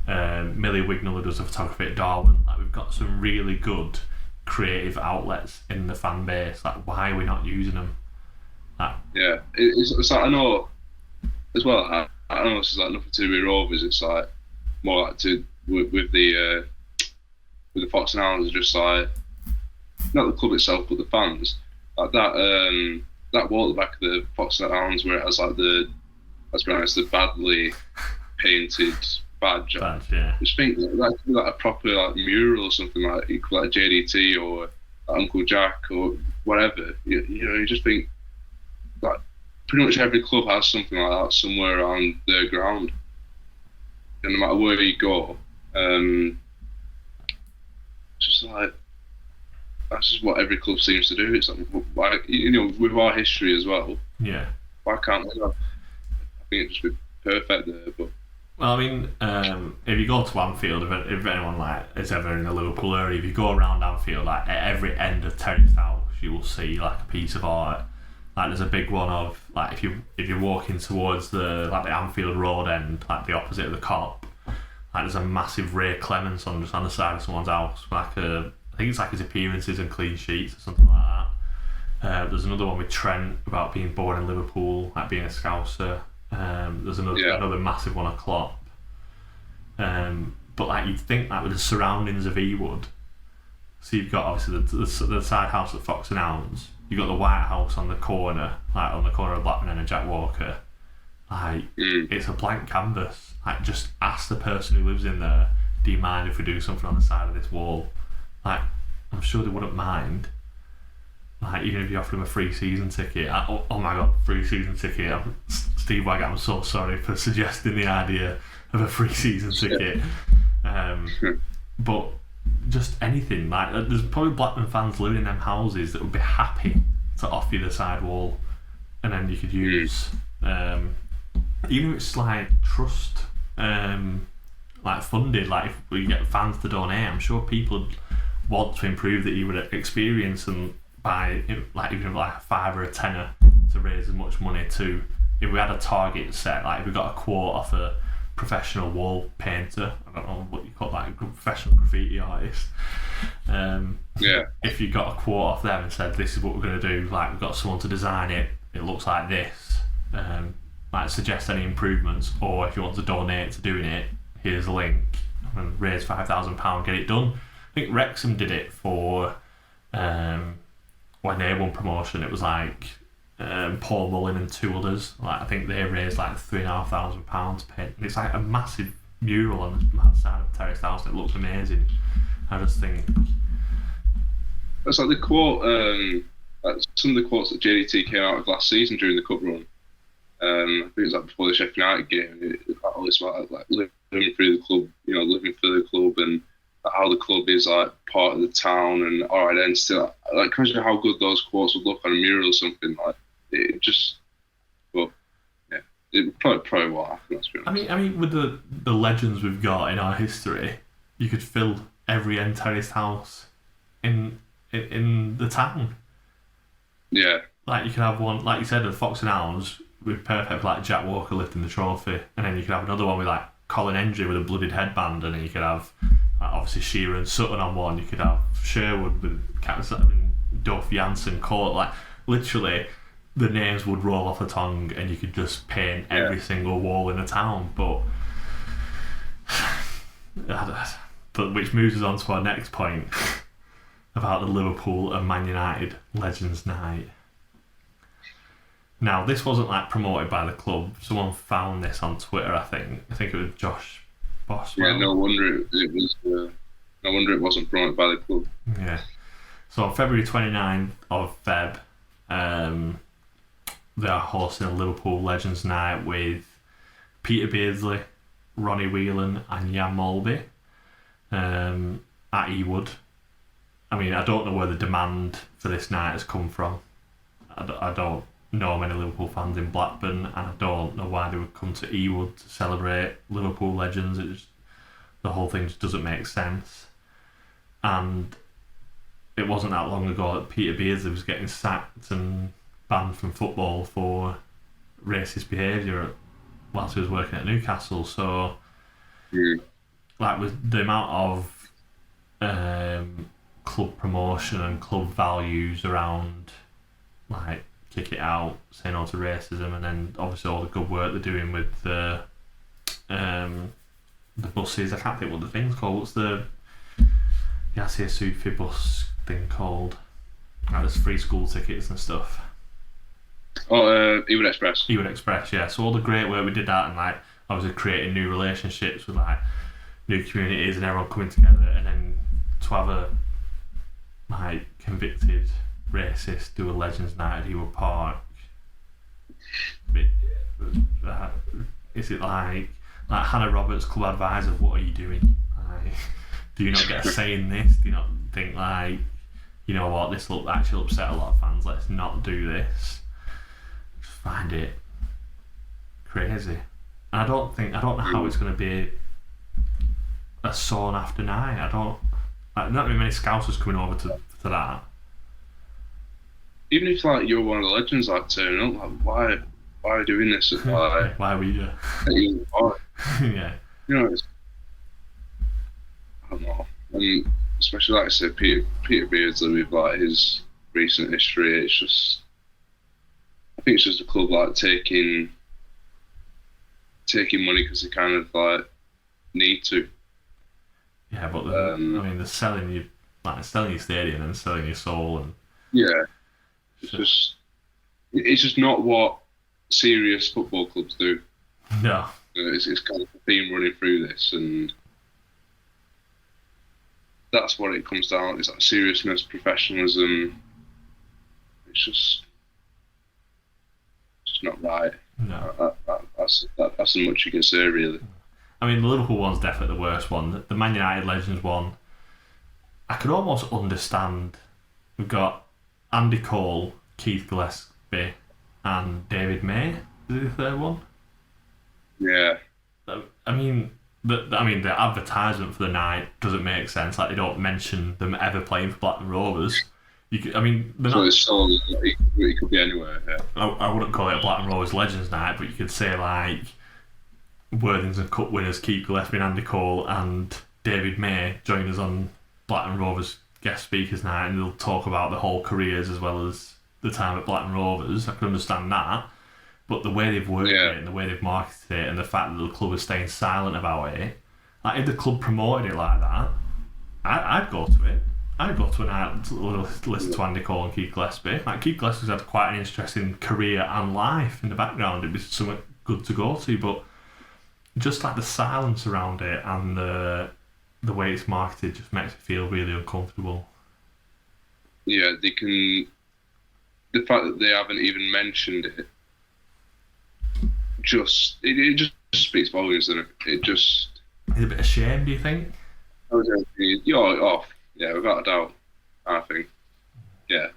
Millie Wignall who does the photography at Darwin. Like we've got some really good creative outlets in the fan base. Like why are we not using them? Yeah, it's like I know as well. I know it's like nothing to do with Rovers. It's like more like to with the Fox and Hounds, just like not the club itself, but the fans. Like that wall at the back of the Fox and Hounds where it has like let's be honest, the badly painted badge. Badge, yeah. I just think that could be like a proper like mural or something like JDT or like Uncle Jack or whatever. You know, you just think like pretty much every club has something like that somewhere around their ground. And no matter where you go, it's just like that's just what every club seems to do. It's like you know, with our history as well. Yeah. Why can't we? I think it'd just be perfect there. But Well, I mean, if you go to Anfield, if anyone like is ever in the Liverpool area, if you go around Anfield, like at every end of Terrace House, you will see like a piece of art. Like there's a big one of like if you're walking towards the Anfield Road end, like the opposite of the Cop, like there's a massive Ray Clements on the side of someone's house, I think it's like his appearances and clean sheets or something like that. There's another one with Trent about being born in Liverpool, like being a Scouser. There's another massive one of Klopp. But like you'd think like with the surroundings of Ewood, so you've got obviously the side house at Fox and Hounds, you've got the White House on the corner, like on the corner of Blackburn and Jack Walker. Like it's a blank canvas. Like just ask the person who lives in there, do you mind if we do something on the side of this wall? Like I'm sure they wouldn't mind. Like even if you offer them a free season ticket, oh my god, free season ticket! Steve Waggett, I'm so sorry for suggesting the idea of a free season ticket. But just anything like there's probably Blackburn fans living in them houses that would be happy to offer you the side wall, and then you could use even if it's like trust like funded, like if we get fans to donate, I'm sure people would want to improve the Ewood experience and buy like even like a £5 or a tenner to raise as much money to, if we had a target set, like if we got a quote off a professional wall painter, I don't know what you call that, a professional graffiti artist, if you got a quote off them and said this is what we're going to do, like we've got someone to design it, it looks like this, like suggest any improvements, or if you want to donate to doing it, here's a link and raise £5,000, get it done. I think Wrexham did it for when they won promotion. It was like Paul Mullin and two others. Like I think they raised like £3,500 paid. And it's like a massive mural on the side of Terrace House. It looks amazing. I just think that's like the quote. Like some of the quotes that JDT came out of last season during the cup run. I think it was like before the Sheffield United game. It always about like living through the club, you know, living for the club and how the club is like part of the town and our identity. Like imagine how good those quotes would look on a mural or something. Like it just, but yeah, it probably won't happen. Let's be honest. I mean, with the legends we've got in our history, you could fill every end terraced house in the town. Yeah. Like you could have one, like you said, the Fox and Hounds with perfect like Jack Walker lifting the trophy, and then you could have another one with like Colin Hendry with a blooded headband, and then you could have obviously Shearer and Sutton on one. You could have Sherwood with Captain Duff, Janssen, Court. Like literally, the names would roll off the tongue, and you could just paint every single wall in the town. But which moves us on to our next point about the Liverpool and Man United Legends Night. Now, this wasn't like promoted by the club. Someone found this on Twitter. I think it was Josh Boswell. Yeah, no wonder it was. No wonder it wasn't promoted by the club. Yeah. So on February 29th of Feb, they are hosting a Liverpool Legends Night with Peter Beardsley, Ronnie Whelan, and Jan Molby at Ewood. I mean, I don't know where the demand for this night has come from. I don't know many Liverpool fans in Blackburn, and I don't know why they would come to Ewood to celebrate Liverpool legends. The whole thing just doesn't make sense. And it wasn't that long ago that Peter Beardsley was getting sacked and banned from football for racist behaviour whilst he was working at Newcastle. So, like with the amount of club promotion and club values around like kick it out, say no to racism, and then obviously all the good work they're doing with the buses. I can't think what the thing's called. What's the Asia Sufi bus thing called? Like there's free school tickets and stuff. Ewood Express. Ewood Express, yeah. So all the great work we did that, and like obviously creating new relationships with like new communities and everyone coming together, and then to have a like convicted racist do a Legends Night at Ewood Park. Is it like Hannah Roberts, club advisor? What are you doing? Like, do you not get a say in this? Do you not think like, you know what, this will actually upset a lot of fans? Let's not do this. Just find it crazy. And I don't know how it's going to be a sawn after night. Not very many Scousers coming over to that. Even if like you're one of the legends, like turning up, like why are you doing this? Like, why are we here? Yeah. You know, I don't know. And especially like I said, Peter Beardsley with like his recent history, it's just, I think it's just a club like taking money because they kind of like need to. Yeah, but they're selling you, like selling your stadium and selling your soul, and yeah, it's just not what serious football clubs do. No, it's kind of a theme running through this, and that's what it comes down. It's like seriousness, professionalism. It's just not right. No, that's as much you can say, really. I mean, the Liverpool one's definitely the worst one. The Man United Legends one, I could almost understand. We've got Andy Cole, Keith Gillespie, and David May. Is the third one? Yeah. I mean, the advertisement for the night doesn't make sense. Like, they don't mention them ever playing for Blackburn Rovers. It could be anywhere. Yeah. I wouldn't call it a Blackburn Rovers Legends Night, but you could say like Worthington Cup winners Keith Gillespie and Andy Cole and David May join us on Blackburn Rovers guest speakers night, and they'll talk about the whole careers as well as the time at Blackburn Rovers. I can understand that, but the way they've worked it and the way they've marketed it and the fact that the club is staying silent about it, like if the club promoted it like that, I'd go to it. I'd go to a night to listen to Andy Cole and Keith Gillespie. Like, Keith Gillespie's had quite an interesting career and life in the background. It'd be something good to go to, but just like the silence around it and the way it's marketed just makes me feel really uncomfortable. Yeah, the fact that they haven't even mentioned it, it just speaks volumes, doesn't it? It's a bit of shame, do you think? You're off. Yeah, without a doubt, I think. Yeah.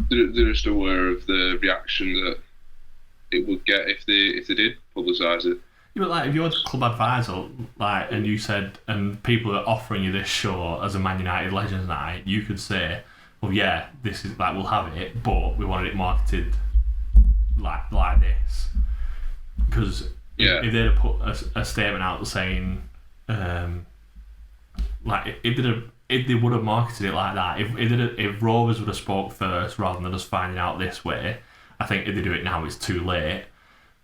They're just aware of the reaction that it would get if they did publicise it. Yeah, but like, if you're a club advisor, like, and you said, and people are offering you this show as a Man United Legends Night, you could say, well, yeah, this is like, we'll have it, but we wanted it marketed like this. Because if they'd have put a statement out saying, like, if they would have marketed it like that, if Rovers would have spoke first rather than us finding out this way, I think if they do it now, it's too late.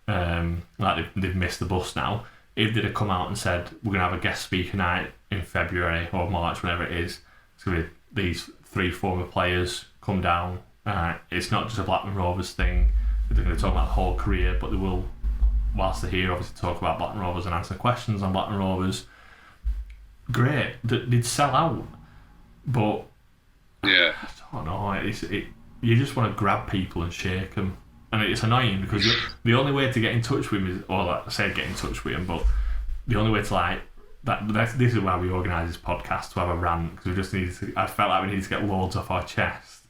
Like they've missed the bus now. If they'd have come out and said, we're going to have a guest speaker night in February or March, whenever it is, it's going to be these 3 former players come down. It's not just a Blackburn Rovers thing. They're going to talk about the whole career, but they will, whilst they're here, obviously talk about Blackburn Rovers and answer questions on Blackburn Rovers. Great, they'd sell out, but yeah, I don't know. You just want to grab people and shake them, and it's annoying because the only way to get in touch with him is, or like I said, get in touch with him, but the only way to like that. This is why we organised this podcast, to have a rant, because we just needed to. I felt like we needed to get loads off our chest,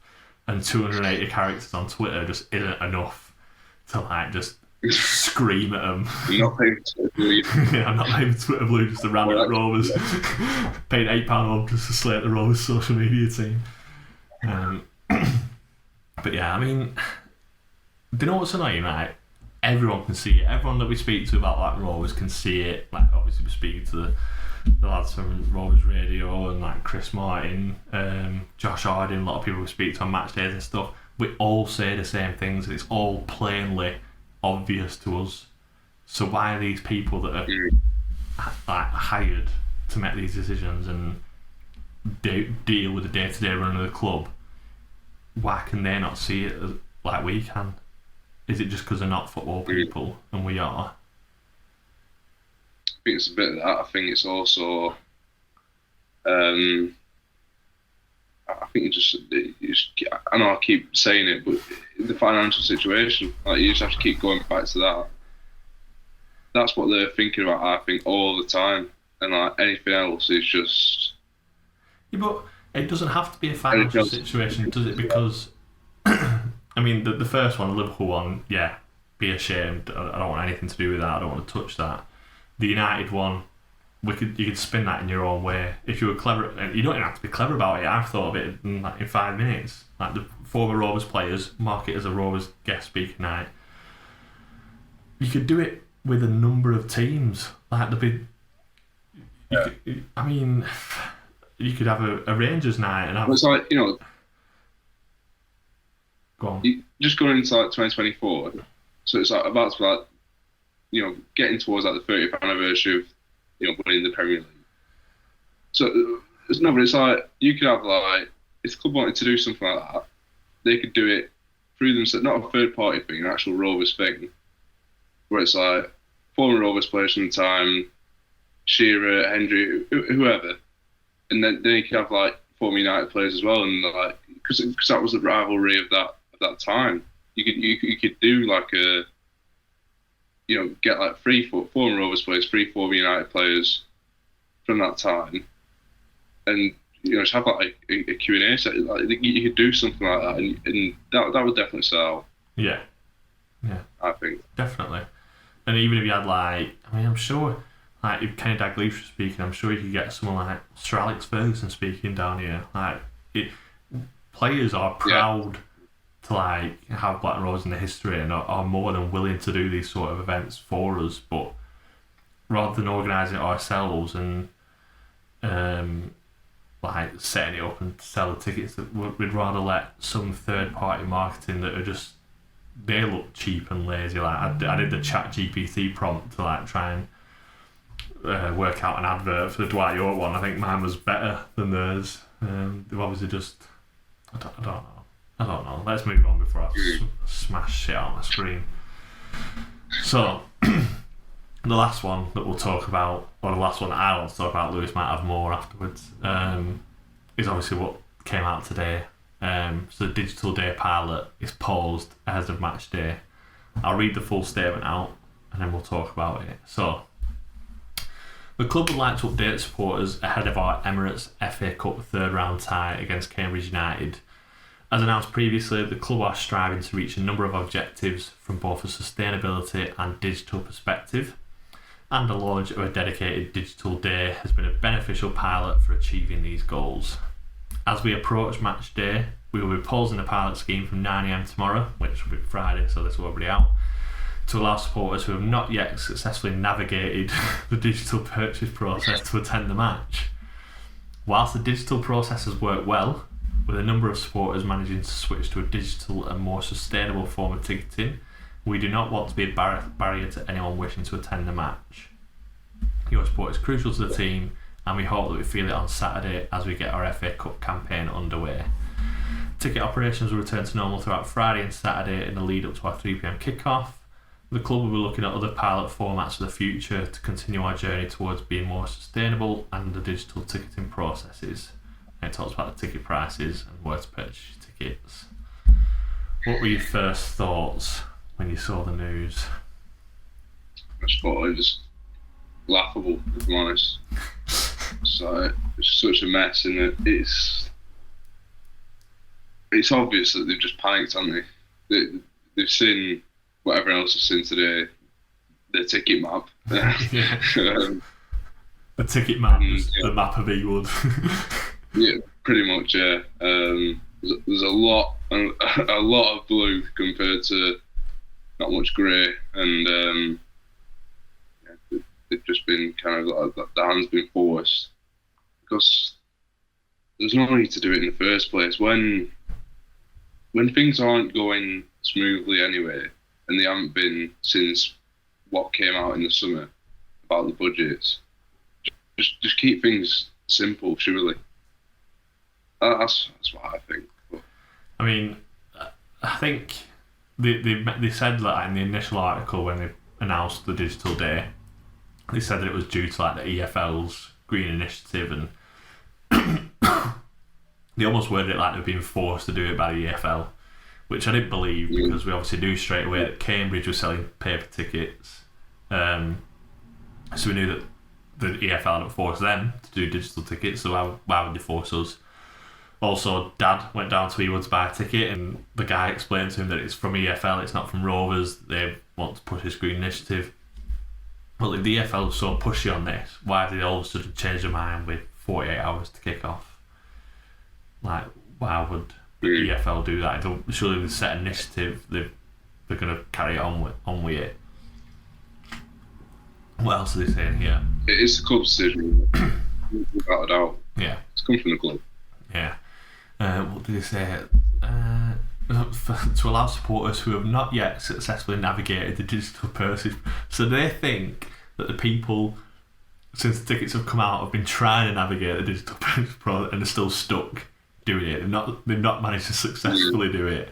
and 280 characters on Twitter just isn't enough to like just scream at them. You're not paying Twitter Blue. Yeah, I'm not paying Twitter Blue just to rant at Rovers. Paying £8 a month just to slate the Rovers social media team. But yeah, I mean, do you know what's annoying, right? Everyone can see it. Everyone that we speak to about Blackburn Rovers can see it. Like, obviously we're speaking to the lads from Rovers Radio and like Chris Martin, Josh Harding, a lot of people we speak to on match days and stuff, we all say the same things, and it's all plainly obvious to us. So why are these people that are like hired to make these decisions and deal with the day-to-day run of the club, why can they not see it like we can? Is it just because they're not football people and we are? I think it's a bit of that. I think it's also, I think I know I keep saying it, but the financial situation, like you just have to keep going back to that. That's what they're thinking about, I think, all the time, and like anything else is just. Yeah, but it doesn't have to be a financial situation, does it? Because, I mean, the first one, the Liverpool one, yeah, be ashamed. I don't want anything to do with that. I don't want to touch that. The United one, you could spin that in your own way if you were clever, and you don't even have to be clever about it. I've thought of it in 5 minutes. Like the former Rovers players, mark it as a Rovers guest speaker night. You could do it with a number of teams. Like you could have a Rangers night and have. It's like, go on. Just going into like 2024, so it's like about to be like, getting towards like the 30th anniversary of, winning the Premier League. So it's like you could have like, if the club wanted to do something like that, they could do it through themselves, not a third party thing, an actual Rovers thing, where it's like former Rovers players from the time, Shearer, Hendry, whoever, and then you could have like former United players as well, and like because that was the rivalry of that time. You could do like a. Get like 3 former Rovers players, 3 former United players from that time, and just have like a Q&A set. Like you could do something like that, and that would definitely sell. Yeah, I think definitely. And even if you had I'm sure like if Kenny Dalglish was speaking, I'm sure you could get someone like Sir Alex Ferguson speaking down here. Players are proud. To have Blackburn Rovers in the history and are more than willing to do these sort of events for us, but rather than organising it ourselves and setting it up and sell the tickets, we'd rather let some third party marketing that are just, they look cheap and lazy. I did the ChatGPT prompt to try and work out an advert for the Dwight York one. I think mine was better than theirs. They've obviously just I don't know. Let's move on before I smash shit out on my screen. So, the last one that we'll talk about, or the last one that I want to talk about, Lewis might have more afterwards, is obviously what came out today. So the Digital Day pilot is paused ahead of match day. I'll read the full statement out and then we'll talk about it. So, the club would like to update supporters ahead of our Emirates FA Cup third round tie against Cambridge United. As announced previously, the club are striving to reach a number of objectives from both a sustainability and digital perspective, and the launch of a dedicated digital day has been a beneficial pilot for achieving these goals. As we approach match day, we will be pausing the pilot scheme from 9 AM tomorrow, which will be Friday, so this will already out, to allow supporters who have not yet successfully navigated the digital purchase process to attend the match. Whilst the digital process has worked well, with a number of supporters managing to switch to a digital and more sustainable form of ticketing, we do not want to be a barrier to anyone wishing to attend the match. Your support is crucial to the team, and we hope that we feel it on Saturday as we get our FA Cup campaign underway. Ticket operations will return to normal throughout Friday and Saturday in the lead up to our 3 PM kick-off. The club will be looking at other pilot formats for the future to continue our journey towards being more sustainable and the digital ticketing processes. And it talks about the ticket prices and where to purchase your tickets. What were your first thoughts when you saw the news? I just thought it was laughable, if I'm honest. So it's such a mess, and it's obvious that they've just panicked, haven't they? They've seen what everyone else has seen today, the ticket map. The ticket map is the map of Ewood. Yeah, pretty much. Yeah. There's a lot of blue compared to not much grey, and they've just been kind of like the hand's been forced because there's no need to do it in the first place when things aren't going smoothly anyway, and they haven't been since what came out in the summer about the budgets. Just keep things simple, surely. That's what I think. But, I mean, I think they said that in the initial article when they announced the digital day, they said that it was due to like the EFL's green initiative, and they almost worded it like they've been forced to do it by the EFL, which I didn't believe because we obviously knew straight away that Cambridge was selling paper tickets, so we knew that the EFL hadn't forced them to do digital tickets, so why would they force us? Also, Dad went down to Ewood to buy a ticket, and the guy explained to him that it's from EFL, it's not from Rovers. They want to push this green initiative. Well, if the EFL was so pushy on this, why did they all of a sudden change their mind with 48 hours to kick off? Like, why would the EFL do that? Surely they set an initiative, they're going to carry on with it. What else are they saying here? it is the club's decision, without a doubt. Yeah. It's come from the club. Yeah. What did they say? To allow supporters who have not yet successfully navigated the digital purchase. So they think that the people, since the tickets have come out, have been trying to navigate the digital purchase product and are still stuck doing it. They've not managed to successfully do it.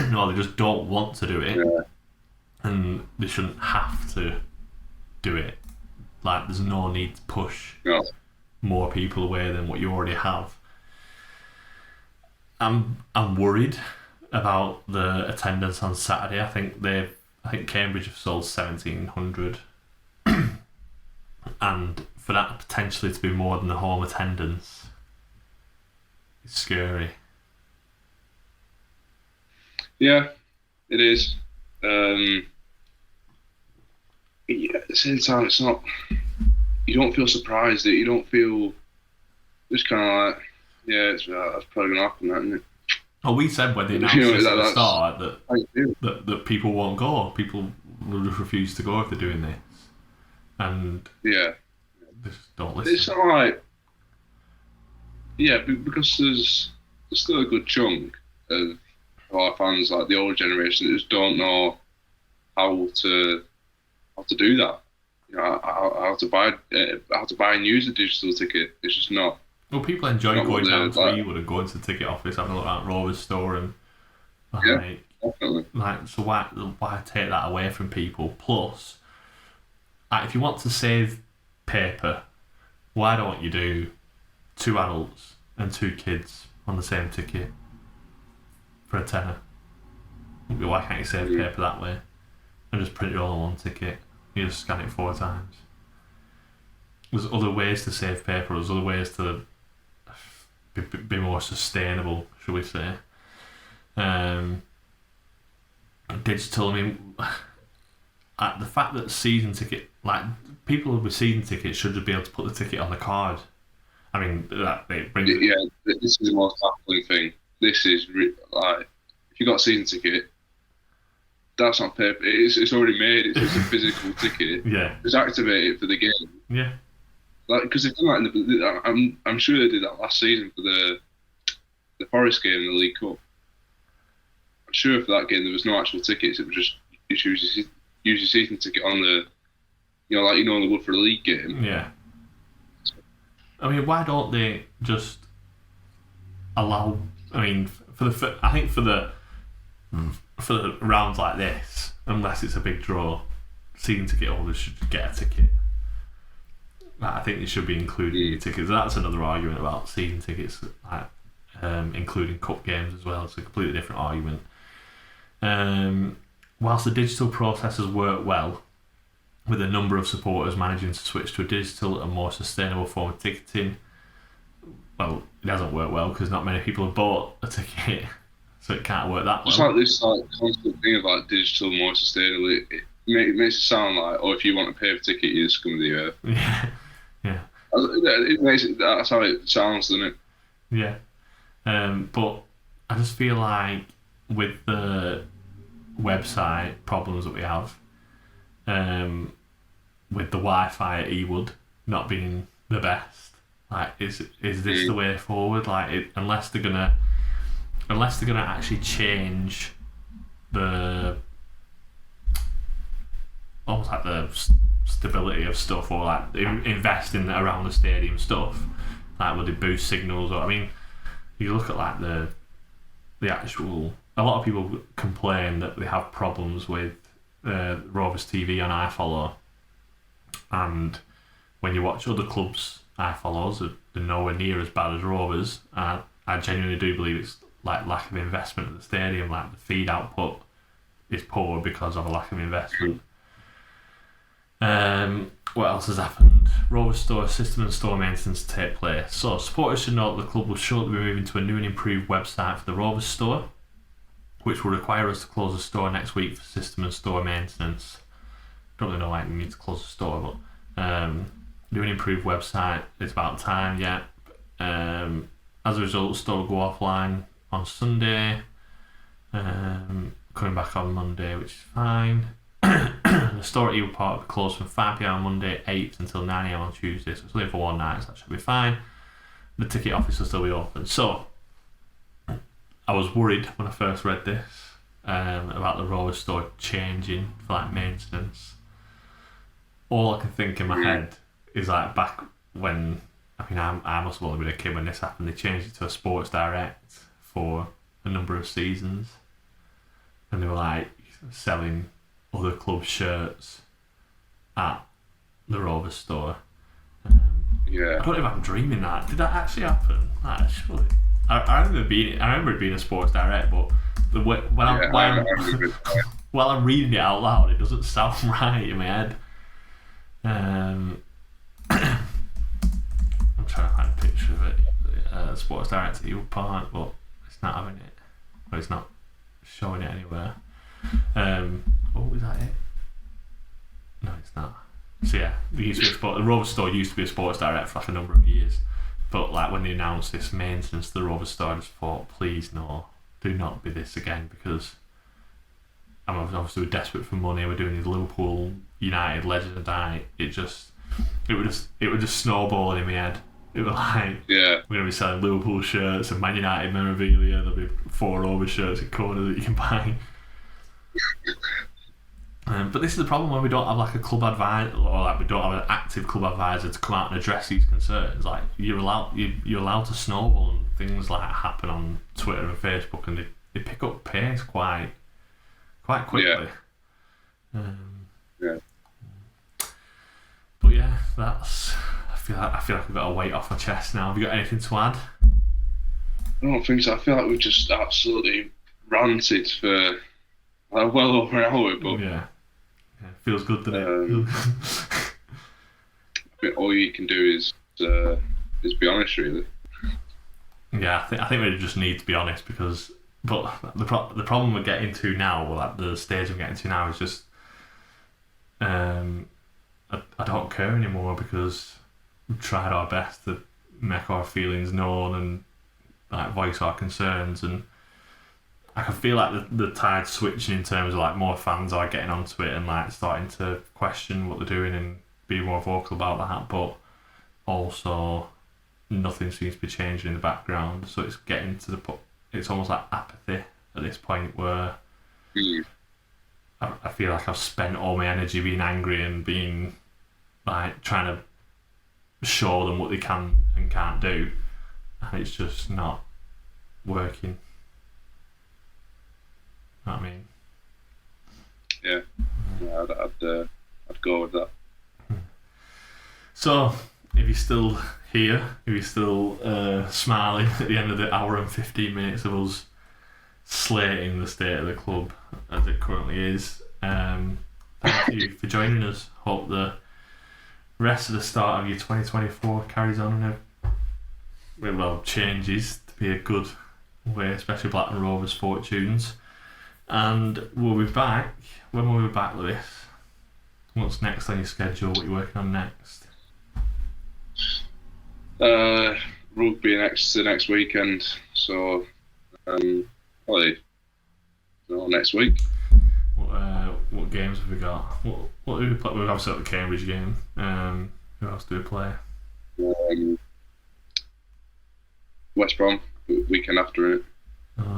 No, they just don't want to do it. Yeah. And they shouldn't have to do it. Like, there's no need to push more people away than what you already have. I'm worried about the attendance on Saturday. I think Cambridge have sold 1,700, and for that potentially to be more than the home attendance, it's scary. Yeah, it is. At the same time, it's not. You don't feel surprised. You don't feel. It's kind of like, yeah, that's probably gonna happen, isn't it? Oh, we said when they announced this at the start that people won't go. People will just refuse to go if they're doing this, and yeah, they just don't listen. It's not like, yeah, because there's still a good chunk of our fans, like the older generation, that just don't know how to do that. You know, how to buy and use a digital ticket. It's just not. Well, people enjoy going down to Ewood and going to the ticket office, having a look at Rovers store, and definitely. so why take that away from people? Plus, if you want to save paper, why don't you do 2 adults and 2 kids on the same ticket for a tenner? Why can't you save paper that way and just print it all on one ticket? You just scan it 4 times. There's other ways to save paper. There's other ways to be more sustainable, shall we say. Digital, I mean, the fact that season ticket, like people with season tickets should just be able to put the ticket on the card. I mean, it brings. Yeah, this is the most baffling thing. This is like, if you got a season ticket, that's not paper. It's already made. It's just a physical ticket. Yeah. It's activated for the game. Yeah. Like, because they've done that I'm sure they did that last season for the Forest game in the League Cup. I'm sure for that game there was no actual tickets. It was just you use your season ticket on the, like they would for a league game. Yeah. I mean, why don't they just allow? I mean, for the rounds like this, unless it's a big draw, season ticket holders should get a ticket. I think it should be included in your tickets. That's another argument about season tickets, like, including cup games as well. It's a completely different argument. Whilst the digital process has worked well, with a number of supporters managing to switch to a digital and more sustainable form of ticketing, well, it hasn't worked well because not many people have bought a ticket, so it can't work that well. It's like this constant thing of like digital, more sustainable. It makes it sound like, if you want a paper ticket, you just come to the earth. Yeah. Yeah. That's how it sounds, doesn't it? Yeah. But I just feel like with the website problems that we have, with the Wi-Fi at Ewood not being the best. Like, is this the way forward? Like, unless they're gonna actually change the almost like the stability of stuff, or like invest in around the stadium stuff. Like, would it boost signals? Or, I mean, you look at like the actual. A lot of people complain that they have problems with Rovers TV on iFollow, and when you watch other clubs' iFollows, they're nowhere near as bad as Rovers. I genuinely do believe it's like lack of investment at the stadium. Like, the feed output is poor because of a lack of investment. What else has happened? Rovers store system and store maintenance take place. So supporters should know that the club will shortly be moving to a new and improved website for the Rovers store, which will require us to close the store next week for system and store maintenance. Don't really know why we need to close the store, but new and improved website, it's about time, yeah. As a result, the store will go offline on Sunday, coming back on Monday, which is fine. The store at Ewood Park will be closed from 5pm on Monday 8th until 9am on Tuesday, so it's only for one night, so that should be fine. The ticket office will still be open. So I was worried when I first read this about the Rovers store changing for like maintenance. All I can think in my head is like back when, I mean, I must have only been a kid when this happened. They changed it to a Sports Direct for a number of seasons, and they were like selling other club shirts at the Rovers store. I don't know if I'm dreaming that. Did that actually happen? Surely. I remember it being a Sports Direct, but while I'm reading it out loud, it doesn't sound right in my head. I'm trying to find a picture of it. Sports Direct at Ewood Park, but it's not having it. But it's not showing it anywhere. Is that it? No, it's not. So yeah, the Rovers store used to be a Sports Direct for like a number of years, but like when they announced this maintenance to the Rovers store, I just thought, please no, do not be this again, because I'm obviously desperate for money. We're doing these Liverpool United Legend Night. It would just snowball in my head. It was like, we're gonna be selling Liverpool shirts and Man United memorabilia. There'll be 4 Rovers shirts at corner that you can buy. But this is the problem when we don't have like a club advisor, or like we don't have an active club advisor to come out and address these concerns. Like, you're allowed to snowball, and things like happen on Twitter and Facebook, and they pick up pace quite quickly. But yeah, that's. I feel like we've got a weight off my chest now. Have you got anything to add? I don't think so. I feel like we've just absolutely ranted for well over an hour, but yeah, feels good, doesn't it? I think all you can do is be honest, really. Yeah, I think we just need to be honest, because the problem we're getting to now, or like the stage we're getting to now, is just I don't care anymore, because we've tried our best to make our feelings known and like voice our concerns, and I can feel like the tide's switching in terms of like more fans are getting onto it and like starting to question what they're doing and be more vocal about that, but also nothing seems to be changing in the background, so it's getting to it's almost like apathy at this point, where I feel like I've spent all my energy being angry and being like trying to show them what they can and can't do, and it's just not working. You know what I mean? Yeah, I'd go with that. So, if you're still here, if you're still smiling at the end of the hour and 15 minutes of us slating the state of the club as it currently is, thank you for joining us. Hope the rest of the start of your 2024 carries on and changes to be a good way, especially Blackburn Rovers' fortunes. And we'll be back. When will we be back, Lewis? What's next on your schedule? What are you working on next? Rugby next weekend. So, probably next week. what games have we got? What do we play? We've obviously got the Cambridge game. Who else do we play? West Brom, weekend after it.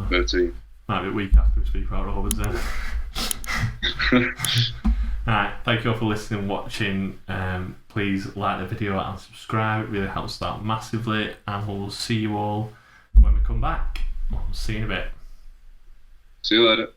13. Might be a week after we speak about Rovers then. Alright, thank you all for listening and watching. Please like the video and subscribe. It really helps us out massively. And we'll see you all when we come back. We'll see you in a bit. See you later.